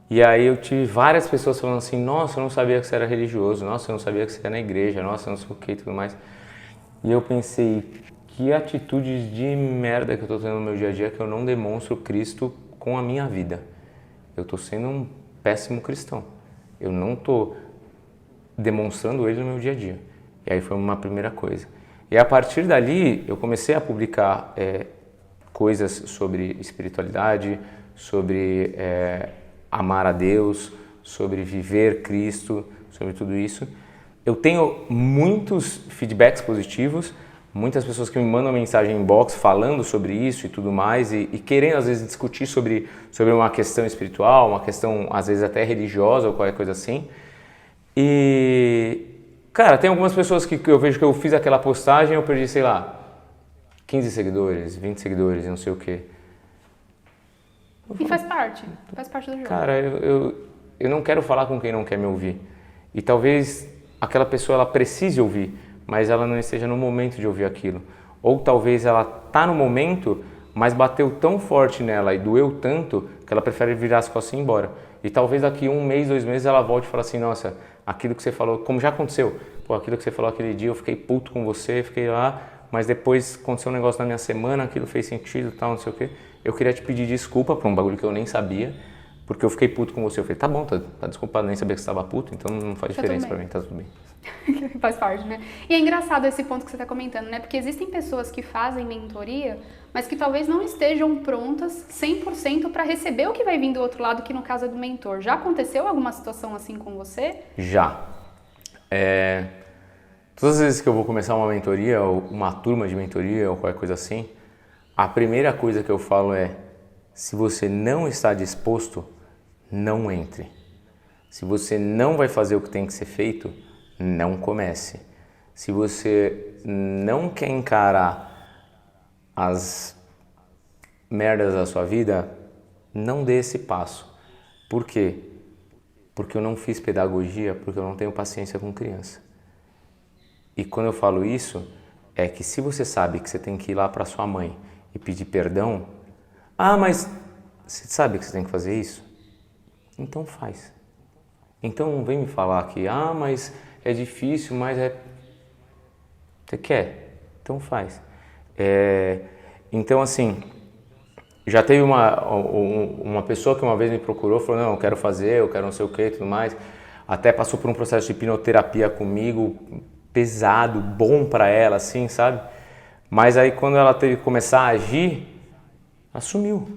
E aí eu tive várias pessoas falando assim, nossa, eu não sabia que você era religioso, nossa, eu não sabia que você era na igreja, nossa, eu não sei o que e tudo mais. E eu pensei, que atitude de merda que eu tô tendo no meu dia a dia que eu não demonstro Cristo com a minha vida. Eu tô sendo um péssimo cristão. Eu não tô demonstrando ele no meu dia a dia. E aí foi uma primeira coisa. E a partir dali eu comecei a publicar coisas sobre espiritualidade, sobre amar a Deus, sobre viver Cristo, sobre tudo isso. Eu tenho muitos feedbacks positivos, muitas pessoas que me mandam mensagem em inbox falando sobre isso e tudo mais e querendo às vezes discutir sobre uma questão espiritual, uma questão às vezes até religiosa ou qualquer coisa assim. E, cara, tem algumas pessoas que eu vejo que eu fiz aquela postagem e eu perdi, sei lá, 15 seguidores, 20 seguidores e não sei o quê. E faz parte do jogo. Cara, eu não quero falar com quem não quer me ouvir. E talvez aquela pessoa ela precise ouvir, mas ela não esteja no momento de ouvir aquilo. Ou talvez ela tá no momento, mas bateu tão forte nela e doeu tanto que ela prefere virar as costas e ir embora. E talvez daqui 1 mês, 2 meses ela volte e fale assim, nossa, aquilo que você falou, como já aconteceu, pô, aquilo que você falou aquele dia, eu fiquei puto com você, fiquei lá, mas depois aconteceu um negócio na minha semana, aquilo fez sentido, tal, não sei o quê. Eu queria te pedir desculpa por um bagulho que eu nem sabia, porque eu fiquei puto com você. Eu falei, tá bom, tá desculpado, nem sabia que você estava puto, então não faz diferença pra mim, tá tudo bem. Faz parte, né? E é engraçado esse ponto que você está comentando, né? Porque existem pessoas que fazem mentoria, mas que talvez não estejam prontas 100% para receber o que vai vir do outro lado, que no caso é do mentor. Já aconteceu alguma situação assim com você? Já. Todas as vezes que eu vou começar uma mentoria, ou uma turma de mentoria, ou qualquer coisa assim, a primeira coisa que eu falo é, se você não está disposto, não entre. Se você não vai fazer o que tem que ser feito, não comece. Se você não quer encarar as merdas da sua vida, não dê esse passo. Por quê? Porque eu não fiz pedagogia, porque eu não tenho paciência com criança. E quando eu falo isso, é que se você sabe que você tem que ir lá para sua mãe e pedir perdão, mas você sabe que você tem que fazer isso? Então faz. Então não vem me falar que, mas é difícil, mas é... Você quer? Então faz. Então assim, já teve uma pessoa que uma vez me procurou, falou, não, eu quero fazer, eu quero não sei o que e tudo mais. Até passou por um processo de hipnoterapia comigo, pesado, bom pra ela, assim, sabe? Mas aí quando ela teve que começar a agir, ela sumiu,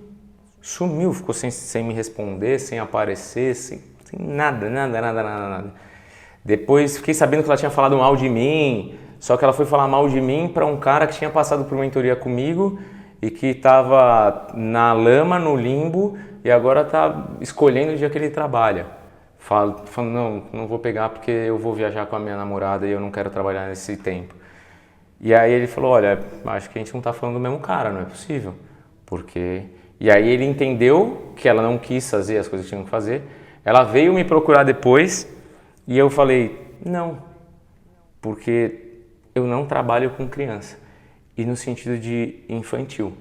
ficou sem me responder, sem aparecer, sem nada. Depois fiquei sabendo que ela tinha falado mal de mim, só que ela foi falar mal de mim para um cara que tinha passado por mentoria comigo e que estava na lama, no limbo, e agora está escolhendo o dia que ele trabalha. Falando, não vou pegar porque eu vou viajar com a minha namorada e eu não quero trabalhar nesse tempo. E aí ele falou, olha, acho que a gente não está falando do mesmo cara, não é possível. Porque... E aí ele entendeu que ela não quis fazer as coisas que tinham que fazer. Ela veio me procurar depois e eu falei, não, porque eu não trabalho com criança. E no sentido de infantil.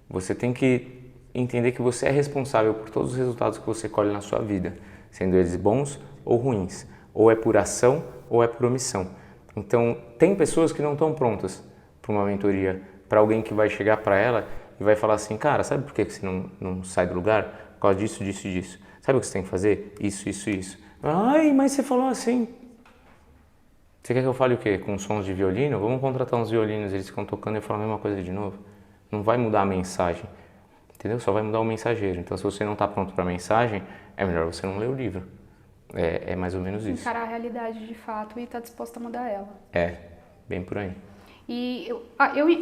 Você tem que entender que você é responsável por todos os resultados que você colhe na sua vida, sendo eles bons ou ruins, ou é por ação ou é por omissão. Então, tem pessoas que não estão prontas para uma mentoria, para alguém que vai chegar para ela e vai falar assim, cara, sabe por que você não sai do lugar? Por causa disso, disso e disso. Sabe o que você tem que fazer? Isso, isso e isso. Ai, mas você falou assim. Você quer que eu fale o quê? Com sons de violino? Vamos contratar uns violinos, eles ficam tocando e eu falo a mesma coisa de novo. Não vai mudar a mensagem, entendeu? Só vai mudar o mensageiro. Então, se você não está pronto para a mensagem, é melhor você não ler o livro. É mais ou menos isso. Encarar a realidade de fato e estar disposto a mudar ela. É, bem por aí. E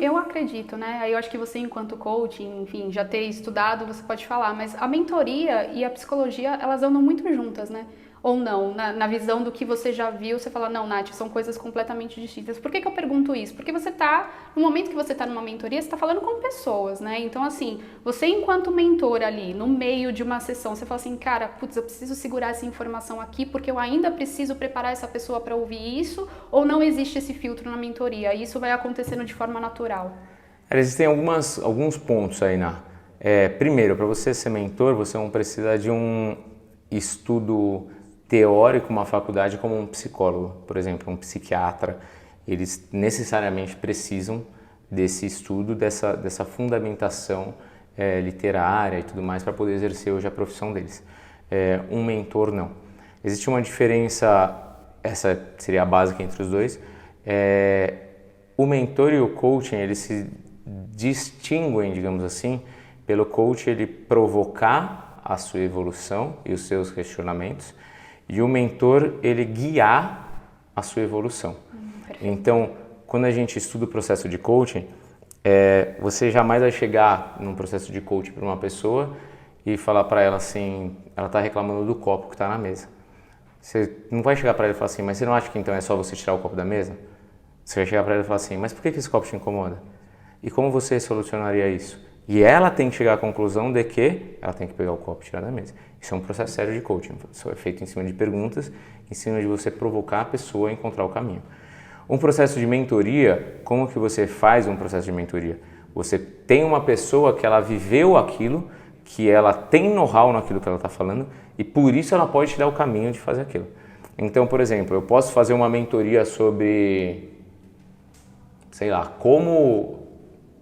eu acredito, né? Aí eu acho que você, enquanto coach, enfim, já ter estudado, você pode falar, mas a mentoria e a psicologia, elas andam muito juntas, né? Ou não, na visão do que você já viu, você fala, não, Nath, são coisas completamente distintas. Por que eu pergunto isso? Porque você tá, no momento que você tá numa mentoria, você tá falando com pessoas, né? Então, assim, você enquanto mentor ali, no meio de uma sessão, você fala assim, cara, putz, eu preciso segurar essa informação aqui porque eu ainda preciso preparar essa pessoa para ouvir isso, ou não existe esse filtro na mentoria? E isso vai acontecendo de forma natural? Existem alguns pontos aí, primeiro, para você ser mentor, você não precisa de um estudo teórico, uma faculdade como um psicólogo, por exemplo, um psiquiatra. Eles necessariamente precisam desse estudo, dessa fundamentação literária e tudo mais para poder exercer hoje a profissão deles. Um mentor, não. Existe uma diferença, essa seria a básica entre os dois. O mentor e o coaching, eles se distinguem, digamos assim, pelo coach ele provocar a sua evolução e os seus questionamentos, e o mentor, ele guiar a sua evolução. Então, quando a gente estuda o processo de coaching, você jamais vai chegar num processo de coaching para uma pessoa e falar para ela assim, ela está reclamando do copo que está na mesa. Você não vai chegar para ela e falar assim, mas você não acha que então é só você tirar o copo da mesa? Você vai chegar para ela e falar assim, mas por que esse copo te incomoda? E como você solucionaria isso? E ela tem que chegar à conclusão de que ela tem que pegar o copo e tirar da mesa. Isso é um processo sério de coaching. Isso é feito em cima de perguntas, em cima de você provocar a pessoa a encontrar o caminho. Um processo de mentoria, como que você faz um processo de mentoria? Você tem uma pessoa que ela viveu aquilo, que ela tem know-how naquilo que ela está falando e por isso ela pode te dar o caminho de fazer aquilo. Então, por exemplo, eu posso fazer uma mentoria sobre, sei lá, como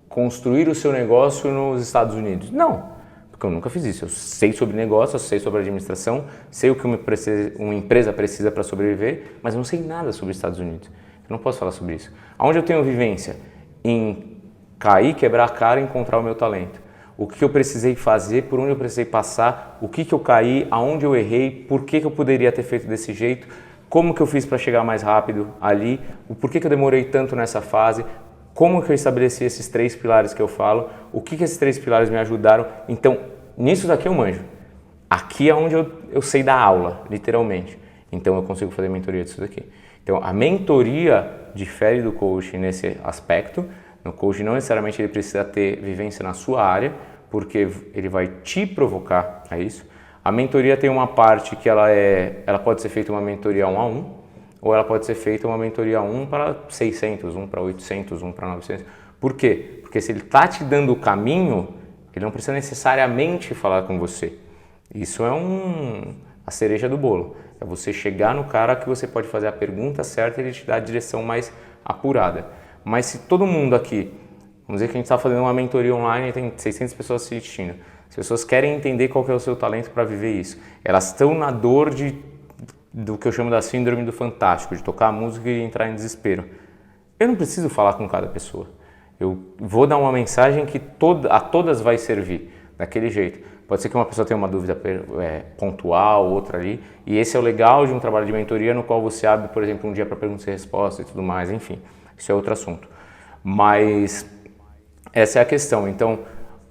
construir o seu negócio nos Estados Unidos. Não, porque eu nunca fiz isso. Eu sei sobre negócio, eu sei sobre administração, sei o que uma empresa precisa para sobreviver, mas eu não sei nada sobre os Estados Unidos. Eu não posso falar sobre isso. Aonde eu tenho vivência? Em cair, quebrar a cara e encontrar o meu talento. O que eu precisei fazer, por onde eu precisei passar, o que eu caí, aonde eu errei, por que eu poderia ter feito desse jeito, como que eu fiz para chegar mais rápido ali, o porquê que eu demorei tanto nessa fase, como que eu estabeleci esses 3 pilares que eu falo, o que esses 3 pilares me ajudaram. Então, nisso daqui eu manjo. Aqui é onde eu sei dar aula, literalmente. Então, eu consigo fazer mentoria disso daqui. Então, a mentoria difere do coaching nesse aspecto. No coaching, não necessariamente ele precisa ter vivência na sua área, porque ele vai te provocar a isso. A mentoria tem uma parte que ela pode ser feita uma mentoria 1 a 1, ou ela pode ser feita uma mentoria 1 para 600, 1 para 800, 1 para 900. Por quê? Porque se ele está te dando o caminho, ele não precisa necessariamente falar com você. Isso é a cereja do bolo. É você chegar no cara que você pode fazer a pergunta certa e ele te dá a direção mais apurada. Mas se todo mundo aqui, vamos dizer que a gente está fazendo uma mentoria online e tem 600 pessoas assistindo, as pessoas querem entender qual que é o seu talento para viver isso. Elas estão na dor do que eu chamo da síndrome do fantástico, de tocar a música e entrar em desespero. Eu não preciso falar com cada pessoa. Eu vou dar uma mensagem que a todas vai servir, daquele jeito. Pode ser que uma pessoa tenha uma dúvida pontual, outra ali, e esse é o legal de um trabalho de mentoria no qual você abre, por exemplo, um dia para perguntas e respostas e tudo mais, enfim, isso é outro assunto. Mas essa é a questão. Então,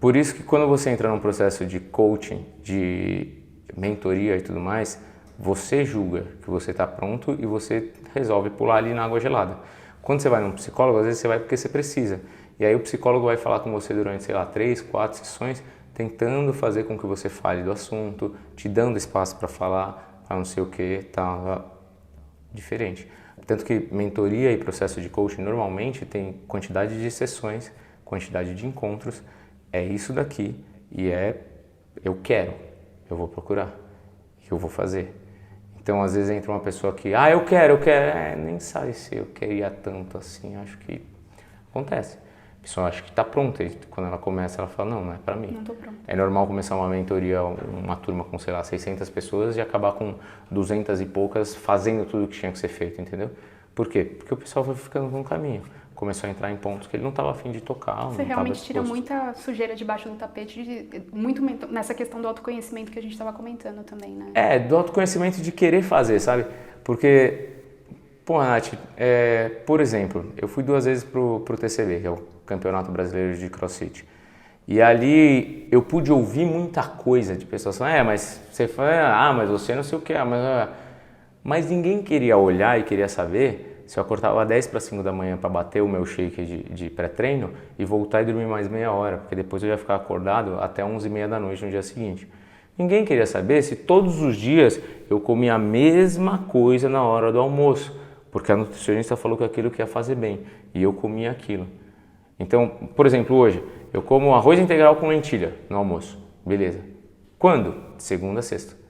por isso que quando você entra num processo de coaching, de mentoria e tudo mais, você julga que você está pronto e você resolve pular ali na água gelada. Quando você vai num psicólogo, às vezes você vai porque você precisa. E aí o psicólogo vai falar com você durante, sei lá, 3, 4 sessões, tentando fazer com que você fale do assunto, te dando espaço para falar, para não sei o que, tá diferente. Tanto que mentoria e processo de coaching normalmente tem quantidade de sessões, quantidade de encontros, é isso daqui E eu quero, eu vou procurar, eu vou fazer. Então, às vezes entra uma pessoa que, eu quero, nem sabe se eu queria tanto assim, acho que acontece. A pessoa acha que está pronta e quando ela começa, ela fala, não é para mim. Não tô pronta. É normal começar uma mentoria, uma turma com, sei lá, 600 pessoas e acabar com 200 e poucas fazendo tudo o que tinha que ser feito, entendeu? Por quê? Porque o pessoal foi ficando no caminho. Começou a entrar em pontos que ele não estava afim de tocar. Você realmente tira muita sujeira debaixo do tapete, muito nessa questão do autoconhecimento que a gente estava comentando também, né? Do autoconhecimento de querer fazer, sabe? Porque, pô, Nath, por exemplo, eu fui 2 vezes pro TCB, que é o Campeonato Brasileiro de CrossFit. E ali eu pude ouvir muita coisa de pessoas falando, mas você fala, mas você não sei o que, mas ninguém queria olhar e queria saber se eu acordava 10 para 5 da manhã para bater o meu shake de pré-treino e voltar e dormir mais meia hora, porque depois eu ia ficar acordado até 11h30 da noite no dia seguinte. Ninguém queria saber se todos os dias eu comia a mesma coisa na hora do almoço, porque a nutricionista falou que aquilo que ia fazer bem, e eu comia aquilo. Então, por exemplo, hoje, eu como arroz integral com lentilha no almoço, beleza. Quando? De segunda a sexta.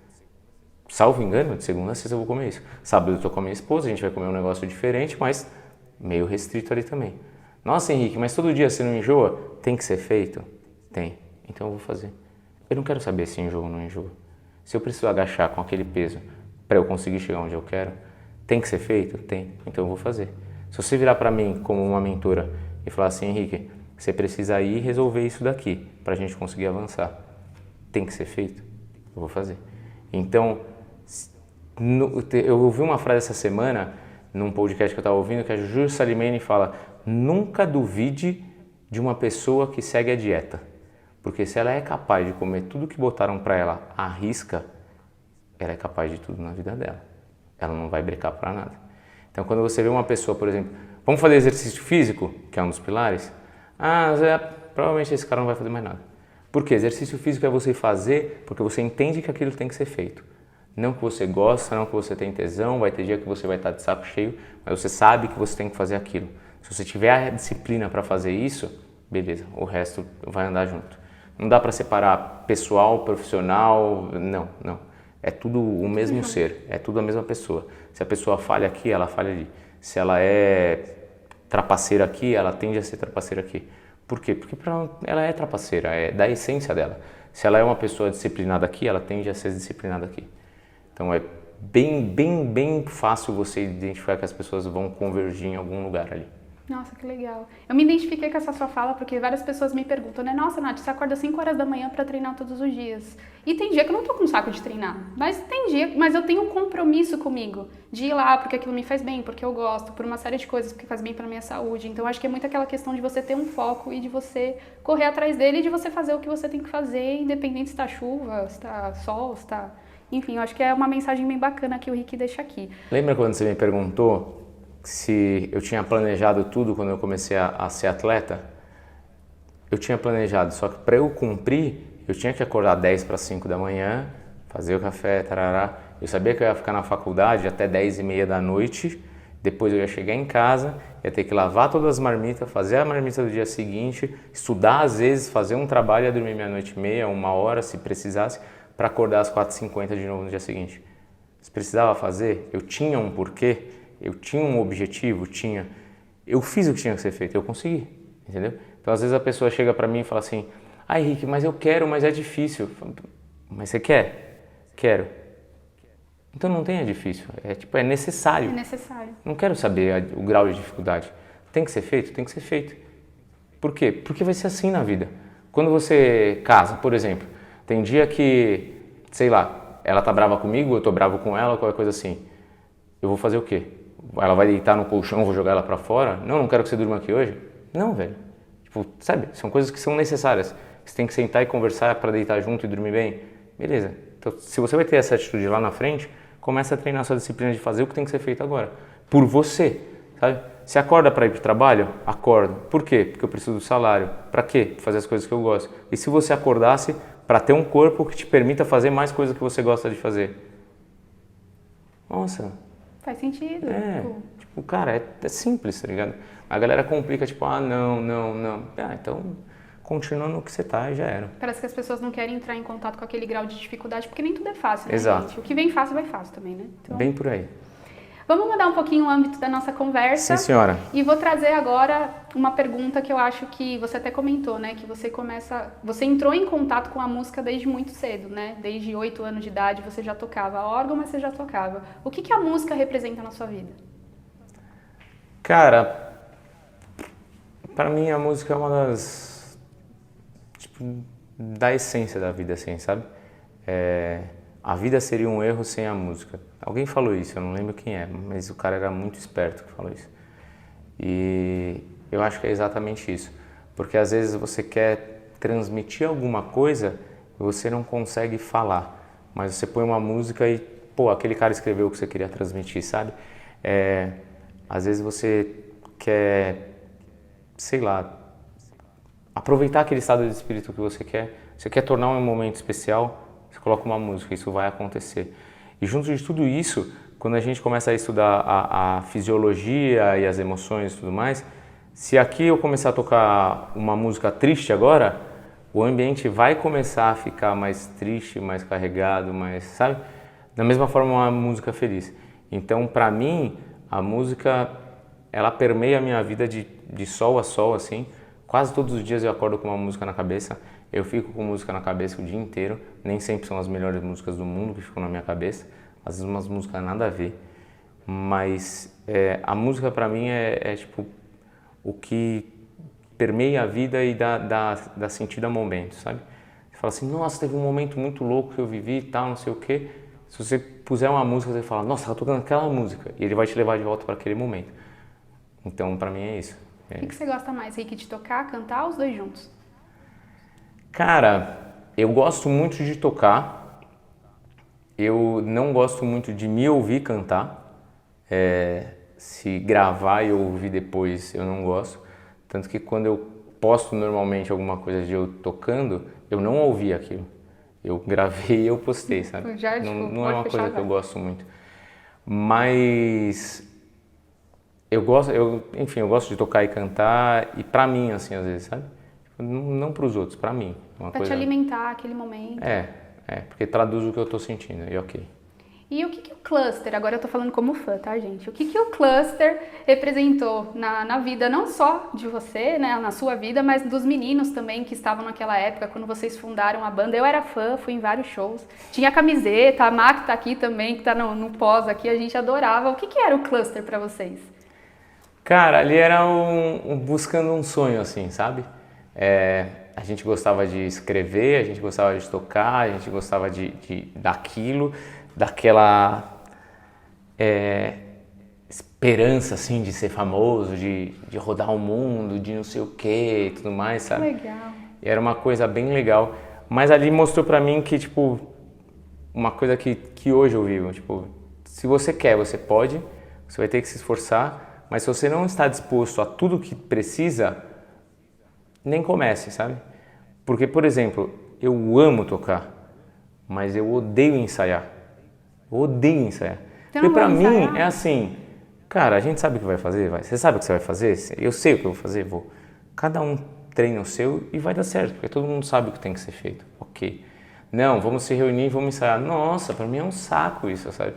Salvo engano, de segunda a sexta eu vou comer isso. Sábado eu tô com a minha esposa, a gente vai comer um negócio diferente, mas meio restrito ali também. Nossa, Henrique, mas todo dia você não enjoa? Tem que ser feito? Tem. Então eu vou fazer. Eu não quero saber se enjoa ou não enjoa. Se eu preciso agachar com aquele peso para eu conseguir chegar onde eu quero, tem que ser feito? Tem. Então eu vou fazer. Se você virar para mim como uma mentora e falar assim, Henrique, você precisa ir resolver isso daqui para a gente conseguir avançar. Tem que ser feito? Eu vou fazer. Então, eu ouvi uma frase essa semana, num podcast que eu estava ouvindo, que a Juju Salimene fala, nunca duvide de uma pessoa que segue a dieta. Porque se ela é capaz de comer tudo que botaram para ela à risca, ela é capaz de tudo na vida dela. Ela não vai brecar para nada. Então, quando você vê uma pessoa, por exemplo, vamos fazer exercício físico, que é um dos pilares, provavelmente esse cara não vai fazer mais nada. Por quê? Exercício físico é você fazer porque você entende que aquilo tem que ser feito. Não que você gosta, não que você tem tesão, vai ter dia que você vai estar de saco cheio, mas você sabe que você tem que fazer aquilo. Se você tiver a disciplina para fazer isso, beleza, o resto vai andar junto. Não dá para separar pessoal, profissional, não. É tudo o mesmo ser, é tudo a mesma pessoa. Se a pessoa falha aqui, ela falha ali. Se ela é trapaceira aqui, ela tende a ser trapaceira aqui. Por quê? Porque ela é trapaceira, é da essência dela. Se ela é uma pessoa disciplinada aqui, ela tende a ser disciplinada aqui. Então é bem fácil você identificar que as pessoas vão convergir em algum lugar ali. Nossa, que legal. Eu me identifiquei com essa sua fala porque várias pessoas me perguntam, né? Nossa, Nath, você acorda 5 horas da manhã para treinar todos os dias. E tem dia que eu não tô com saco de treinar. Mas eu tenho um compromisso comigo de ir lá porque aquilo me faz bem, porque eu gosto, por uma série de coisas, porque faz bem pra minha saúde. Então acho que é muito aquela questão de você ter um foco e de você correr atrás dele e de você fazer o que você tem que fazer, independente se tá chuva, se tá sol, se tá... Enfim, eu acho que é uma mensagem bem bacana que o Rick deixa aqui. Lembra quando você me perguntou se eu tinha planejado tudo quando eu comecei a ser atleta? Eu tinha planejado, só que para eu cumprir, eu tinha que acordar 10 para 5 da manhã, fazer o café, tarará. Eu sabia que eu ia ficar na faculdade até 10h30 da noite, depois eu ia chegar em casa, ia ter que lavar todas as marmitas, fazer a marmita do dia seguinte, estudar às vezes, fazer um trabalho, ia dormir meia-noite e meia, 1 hora se precisasse, para acordar às 4h50 de novo no dia seguinte. Se precisava fazer, eu tinha um porquê, eu tinha um objetivo, eu fiz o que tinha que ser feito, eu consegui, entendeu? Então às vezes a pessoa chega para mim e fala assim, Henrique, mas eu quero, mas é difícil. Mas você quer? Quero. Então não tem difícil, é necessário. É necessário. Não quero saber o grau de dificuldade. Tem que ser feito? Tem que ser feito. Por quê? Porque vai ser assim na vida. Quando você casa, por exemplo, tem dia que, sei lá, ela tá brava comigo, eu tô bravo com ela, qualquer coisa assim. Eu vou fazer o quê? Ela vai deitar no colchão, vou jogar ela pra fora? Não quero que você durma aqui hoje. Não, velho. Tipo, sabe? São coisas que são necessárias. Você tem que sentar e conversar para deitar junto e dormir bem. Beleza. Então, se você vai ter essa atitude lá na frente, começa a treinar a sua disciplina de fazer o que tem que ser feito agora. Por você, sabe? Você acorda para ir pro trabalho? Acordo. Por quê? Porque eu preciso do salário. Para quê? Pra fazer as coisas que eu gosto. E se você acordasse para ter um corpo que te permita fazer mais coisas que você gosta de fazer? Nossa. Faz sentido. Tipo, cara, é simples, tá ligado? A galera complica, tipo, não. Então, continua no que você tá e já era. Parece que as pessoas não querem entrar em contato com aquele grau de dificuldade, porque nem tudo é fácil, né, Exato. gente? O que vem fácil, vai fácil também, né? Então, Bem por aí. vamos mudar um pouquinho o âmbito da nossa conversa. Sim, senhora. E vou trazer agora uma pergunta que eu acho que você até comentou, né? Que você entrou em contato com a música desde muito cedo, né? Desde 8 anos de idade você já tocava órgão, mas você já tocava. O que a música representa na sua vida? Cara, pra mim a música é uma das, tipo, da essência da vida, assim, sabe? A vida seria um erro sem a música. Alguém falou isso, eu não lembro quem é, mas o cara era muito esperto que falou isso. E eu acho que é exatamente isso. Porque às vezes você quer transmitir alguma coisa e você não consegue falar. Mas você põe uma música e, pô, aquele cara escreveu o que você queria transmitir, sabe? Às vezes você quer, sei lá, aproveitar aquele estado de espírito que você quer tornar um momento especial, você coloca uma música, isso vai acontecer. E junto de tudo isso, quando a gente começa a estudar a fisiologia e as emoções e tudo mais, se aqui eu começar a tocar uma música triste agora, o ambiente vai começar a ficar mais triste, mais carregado, mais, sabe? Da mesma forma uma música feliz. Então, para mim, a música, ela permeia a minha vida de sol a sol, assim. Quase todos os dias eu acordo com uma música na cabeça. Eu fico com música na cabeça o dia inteiro. Nem sempre são as melhores músicas do mundo que ficam na minha cabeça. Às vezes umas músicas nada a ver. Mas a música pra mim é tipo o que permeia a vida e dá sentido a momentos, sabe? Você fala assim, nossa, teve um momento muito louco que eu vivi e tal, não sei o quê. Se você puser uma música, você fala, nossa, eu tô tocando aquela música. E ele vai te levar de volta para aquele momento. Então, pra mim é isso. O que você gosta mais, Rick, de tocar, cantar ou os dois juntos? Cara, eu gosto muito de tocar. Eu não gosto muito de me ouvir cantar. Se gravar e eu ouvir depois, eu não gosto. Tanto que quando eu posto normalmente alguma coisa de eu tocando, eu não ouvi aquilo. Eu gravei e eu postei, sabe? Já, Não é uma coisa que eu gosto muito. Mas eu gosto de tocar e cantar, e pra mim, assim, às vezes, sabe? Não pros outros, pra mim. Pra te alimentar aquele momento. Porque traduz o que eu tô sentindo, e ok. E o que o cluster, agora eu tô falando como fã, tá, gente? O que o cluster representou na vida, não só de você, né, na sua vida, mas dos meninos também que estavam naquela época, quando vocês fundaram a banda? Eu era fã, fui em vários shows, tinha camiseta, a Mac tá aqui também, que tá no pós aqui, a gente adorava. O que era o cluster pra vocês? Cara, ali era buscando um sonho, assim, sabe? A gente gostava de escrever, a gente gostava de tocar, a gente gostava daquilo, daquela esperança, assim, de ser famoso, de rodar o mundo, de não sei o quê e tudo mais, sabe? Legal. E era uma coisa bem legal. Mas ali mostrou pra mim que, tipo, uma coisa que hoje eu vivo, tipo, se você quer, você pode, você vai ter que se esforçar, mas se você não está disposto a tudo que precisa, nem comece, sabe? Porque, por exemplo, eu amo tocar, mas eu odeio ensaiar. Eu odeio ensaiar. Porque pra mim é assim, cara, a gente sabe o que vai fazer, você sabe o que você vai fazer? Eu sei o que eu vou fazer, vou. Cada um treina o seu e vai dar certo, porque todo mundo sabe o que tem que ser feito. Ok. Não, vamos se reunir e vamos ensaiar. Nossa, pra mim é um saco isso, sabe?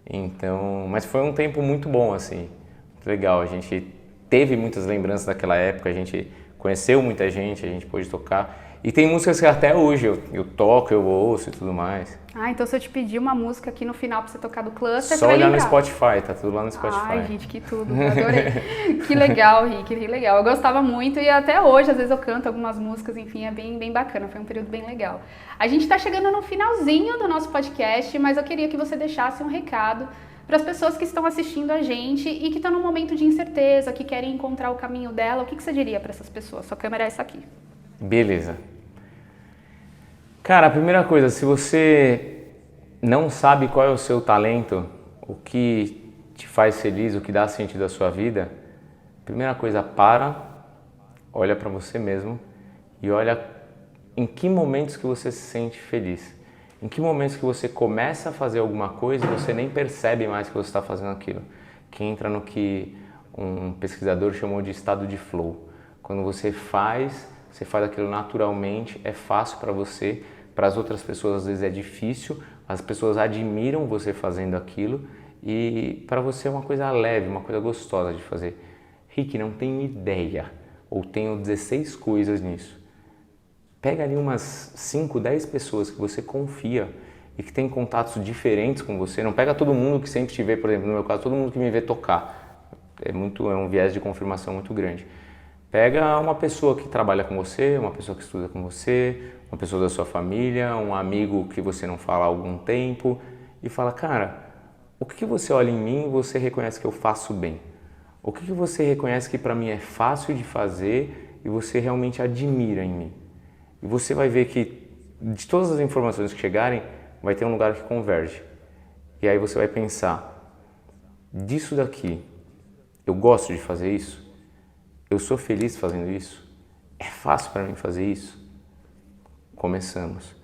Então, mas foi um tempo muito bom, assim, muito legal. A gente teve muitas lembranças daquela época, a gente conheceu muita gente, a gente pôde tocar. E tem músicas que até hoje eu toco, eu ouço e tudo mais. Então se eu te pedir uma música aqui no final pra você tocar do cluster, só você vai olhar lembrar. No Spotify, tá tudo lá no Spotify. Ai, gente, que tudo, adorei. Que legal, Rick, que legal. Eu gostava muito e até hoje, às vezes eu canto algumas músicas, enfim, é bem bacana, foi um período bem legal. A gente tá chegando no finalzinho do nosso podcast, mas eu queria que você deixasse um recado para as pessoas que estão assistindo a gente e que estão num momento de incerteza, que querem encontrar o caminho dela. O que você diria para essas pessoas? Sua câmera é essa aqui. Beleza. Cara, a primeira coisa, se você não sabe qual é o seu talento, o que te faz feliz, o que dá sentido à sua vida, primeira coisa, olha para você mesmo e olha em que momentos que você se sente feliz. Em que momentos que você começa a fazer alguma coisa e você nem percebe mais que você está fazendo aquilo. Que entra no que um pesquisador chamou de estado de flow. Quando você faz você faz aquilo naturalmente, é fácil para você, para as outras pessoas às vezes é difícil, as pessoas admiram você fazendo aquilo e para você é uma coisa leve, uma coisa gostosa de fazer. Rick, não tenho ideia, ou tenho 16 coisas nisso. Pega ali umas 5, 10 pessoas que você confia e que tem contatos diferentes com você. Não pega todo mundo que sempre te vê, por exemplo, no meu caso, todo mundo que me vê tocar. É um viés de confirmação muito grande. Pega uma pessoa que trabalha com você, uma pessoa que estuda com você, uma pessoa da sua família, um amigo que você não fala há algum tempo e fala, cara, o que você olha em mim e você reconhece que eu faço bem? O que você reconhece que para mim é fácil de fazer e você realmente admira em mim? E você vai ver que de todas as informações que chegarem, vai ter um lugar que converge. E aí você vai pensar, disso daqui, eu gosto de fazer isso? Eu sou feliz fazendo isso? É fácil para mim fazer isso? Começamos.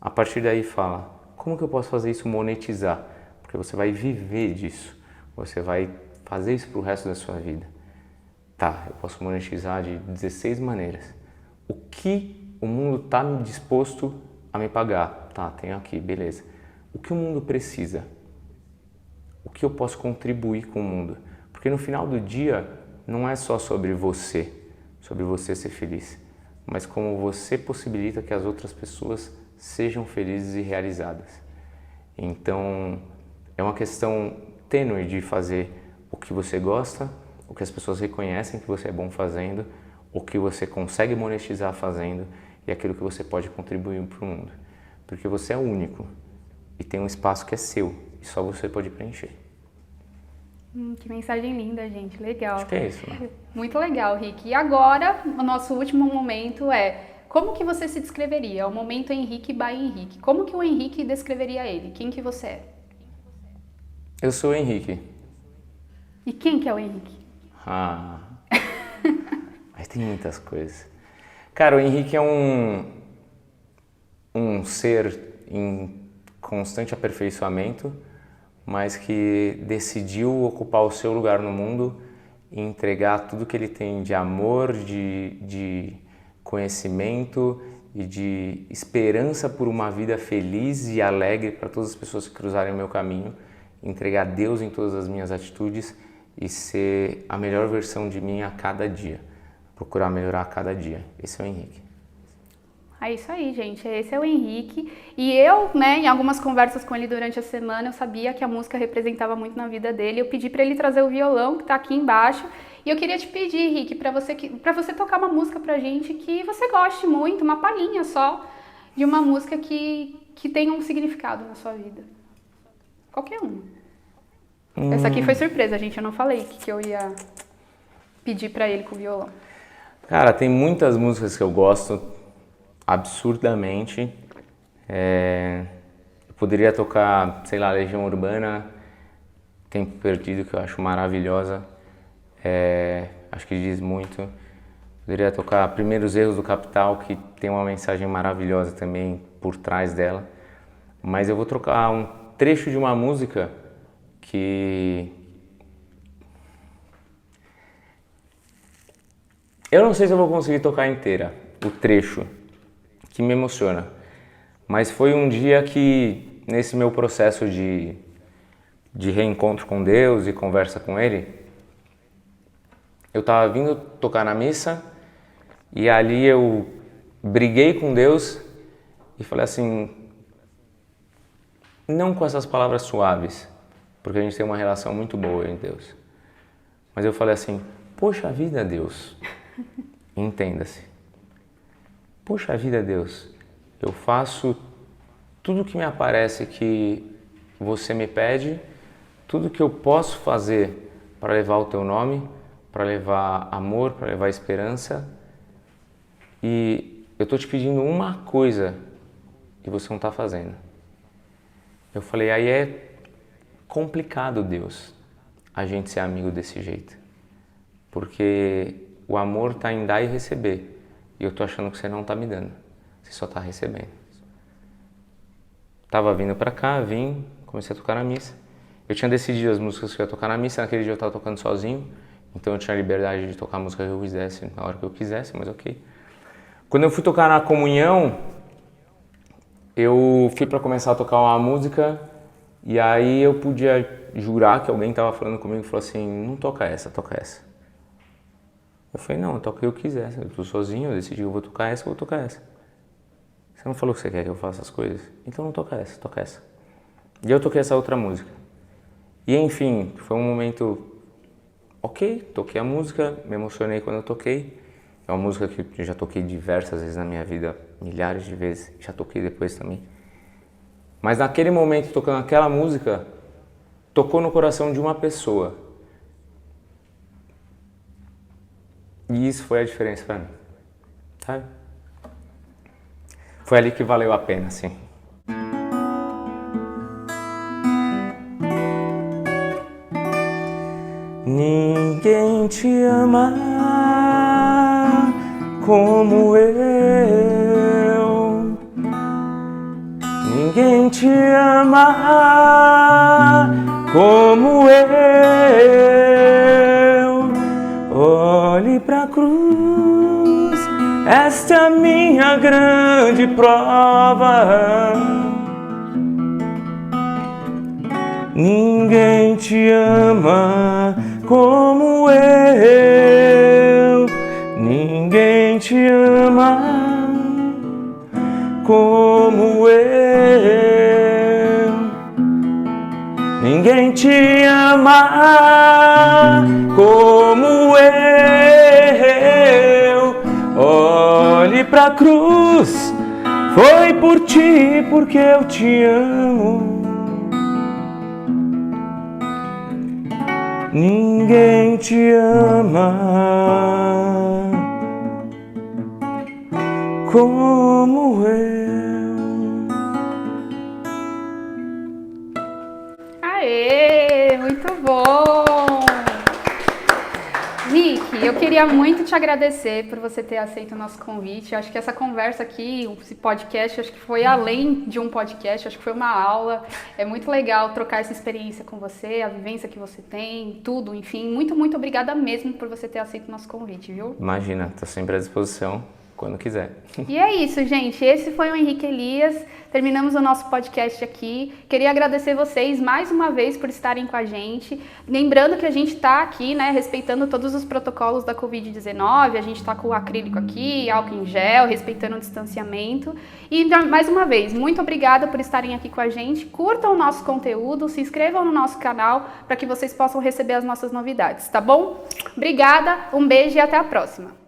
A partir daí fala, como que eu posso fazer isso monetizar? Porque você vai viver disso. Você vai fazer isso para o resto da sua vida. Tá, eu posso monetizar de 16 maneiras. O que o mundo está disposto a me pagar? Tá, tenho aqui, beleza. O que o mundo precisa? O que eu posso contribuir com o mundo? Porque no final do dia, não é só sobre você ser feliz, mas como você possibilita que as outras pessoas sejam felizes e realizadas. Então, é uma questão tênue de fazer o que você gosta, o que as pessoas reconhecem que você é bom fazendo, o que você consegue monetizar fazendo e aquilo que você pode contribuir para o mundo. Porque você é único e tem um espaço que é seu e só você pode preencher. Que mensagem linda, gente. Legal. Acho que é isso, né? Muito legal, Rick. E agora, o nosso último momento é como que você se descreveria? O momento Henrique by Henrique. Como que o Henrique descreveria ele? Quem que você é? Eu sou o Henrique. E quem que é o Henrique? Mas tem muitas coisas. Cara, o Henrique é um ser em constante aperfeiçoamento, mas que decidiu ocupar o seu lugar no mundo e entregar tudo que ele tem de amor, de conhecimento e de esperança por uma vida feliz e alegre para todas as pessoas que cruzarem o meu caminho, entregar Deus em todas as minhas atitudes e ser a melhor versão de mim a cada dia, procurar melhorar a cada dia. Esse é o Henrique. É isso aí, gente. Esse é o Henrique. E eu, em algumas conversas com ele durante a semana, eu sabia que a música representava muito na vida dele. Eu pedi para ele trazer o violão, que está aqui embaixo. E eu queria te pedir, Henrique, para você tocar uma música pra gente que você goste muito, uma palhinha só, de uma música que tenha um significado na sua vida. Qualquer uma. Essa aqui foi surpresa, gente. Eu não falei que eu ia pedir para ele com o violão. Cara, tem muitas músicas que eu gosto absurdamente. Eu poderia tocar, sei lá, Legião Urbana, Tempo Perdido, que eu acho maravilhosa. Acho que diz muito. Poderia tocar Primeiros Erros do Capital, que tem uma mensagem maravilhosa também por trás dela. Mas eu vou trocar um trecho de uma música que eu não sei se eu vou conseguir tocar inteira, o trecho, que me emociona. Mas foi um dia que, nesse meu processo de reencontro com Deus e conversa com Ele, eu estava vindo tocar na missa e ali eu briguei com Deus e falei assim, não com essas palavras suaves, porque a gente tem uma relação muito boa em Deus, mas eu falei assim, poxa vida, Deus, entenda-se, poxa vida, Deus, eu faço tudo que me aparece que você me pede, tudo que eu posso fazer para levar o teu nome, para levar amor, para levar esperança, e eu estou te pedindo uma coisa que você não está fazendo. Eu falei, aí é complicado, Deus, a gente ser amigo desse jeito, porque o amor está em dar e receber, e eu estou achando que você não está me dando, você só está recebendo. Tava vindo para cá, comecei a tocar na missa. Eu tinha decidido as músicas que eu ia tocar na missa, naquele dia eu estava tocando sozinho, então eu tinha a liberdade de tocar a música que eu quisesse, na hora que eu quisesse, mas ok. Quando eu fui tocar na comunhão, eu fui para começar a tocar uma música e aí eu podia jurar que alguém estava falando comigo e falou assim, não toca essa, toca essa. Eu falei, não, eu toco o que eu quiser, eu tô sozinho, eu decidi que eu vou tocar essa, eu vou tocar essa. Você não falou que você quer que eu faça as coisas? Então não toca essa, toca essa. E eu toquei essa outra música. E enfim, foi um momento ok, toquei a música, me emocionei quando eu toquei. É uma música que eu já toquei diversas vezes na minha vida, milhares de vezes, já toquei depois também. Mas naquele momento, tocando aquela música, tocou no coração de uma pessoa. E isso foi a diferença pra mim, sabe? Foi ali que valeu a pena, assim. Ninguém te ama como eu. Ninguém te ama como eu. Olhe pra cruz, esta é a minha grande prova. Ninguém te ama como eu. Ninguém te ama como eu. Ninguém te ama como eu. Olhe pra cruz, foi por ti, porque eu te amo. Ninguém te ama como eu. Aê, muito bom! Nick, eu queria muito te agradecer por você ter aceito o nosso convite. Eu acho que essa conversa aqui, esse podcast, acho que foi além de um podcast, acho que foi uma aula. É muito legal trocar essa experiência com você, a vivência que você tem, tudo, enfim. Muito, muito obrigada mesmo por você ter aceito o nosso convite, viu? Imagina, tô sempre à disposição quando quiser. E é isso, gente. Esse foi o Henrique Elias. Terminamos o nosso podcast aqui. Queria agradecer vocês mais uma vez por estarem com a gente. Lembrando que a gente está aqui, né, respeitando todos os protocolos da Covid-19. A gente está com o acrílico aqui, álcool em gel, respeitando o distanciamento. E mais uma vez, muito obrigada por estarem aqui com a gente. Curtam o nosso conteúdo, se inscrevam no nosso canal para que vocês possam receber as nossas novidades, tá bom? Obrigada, um beijo e até a próxima.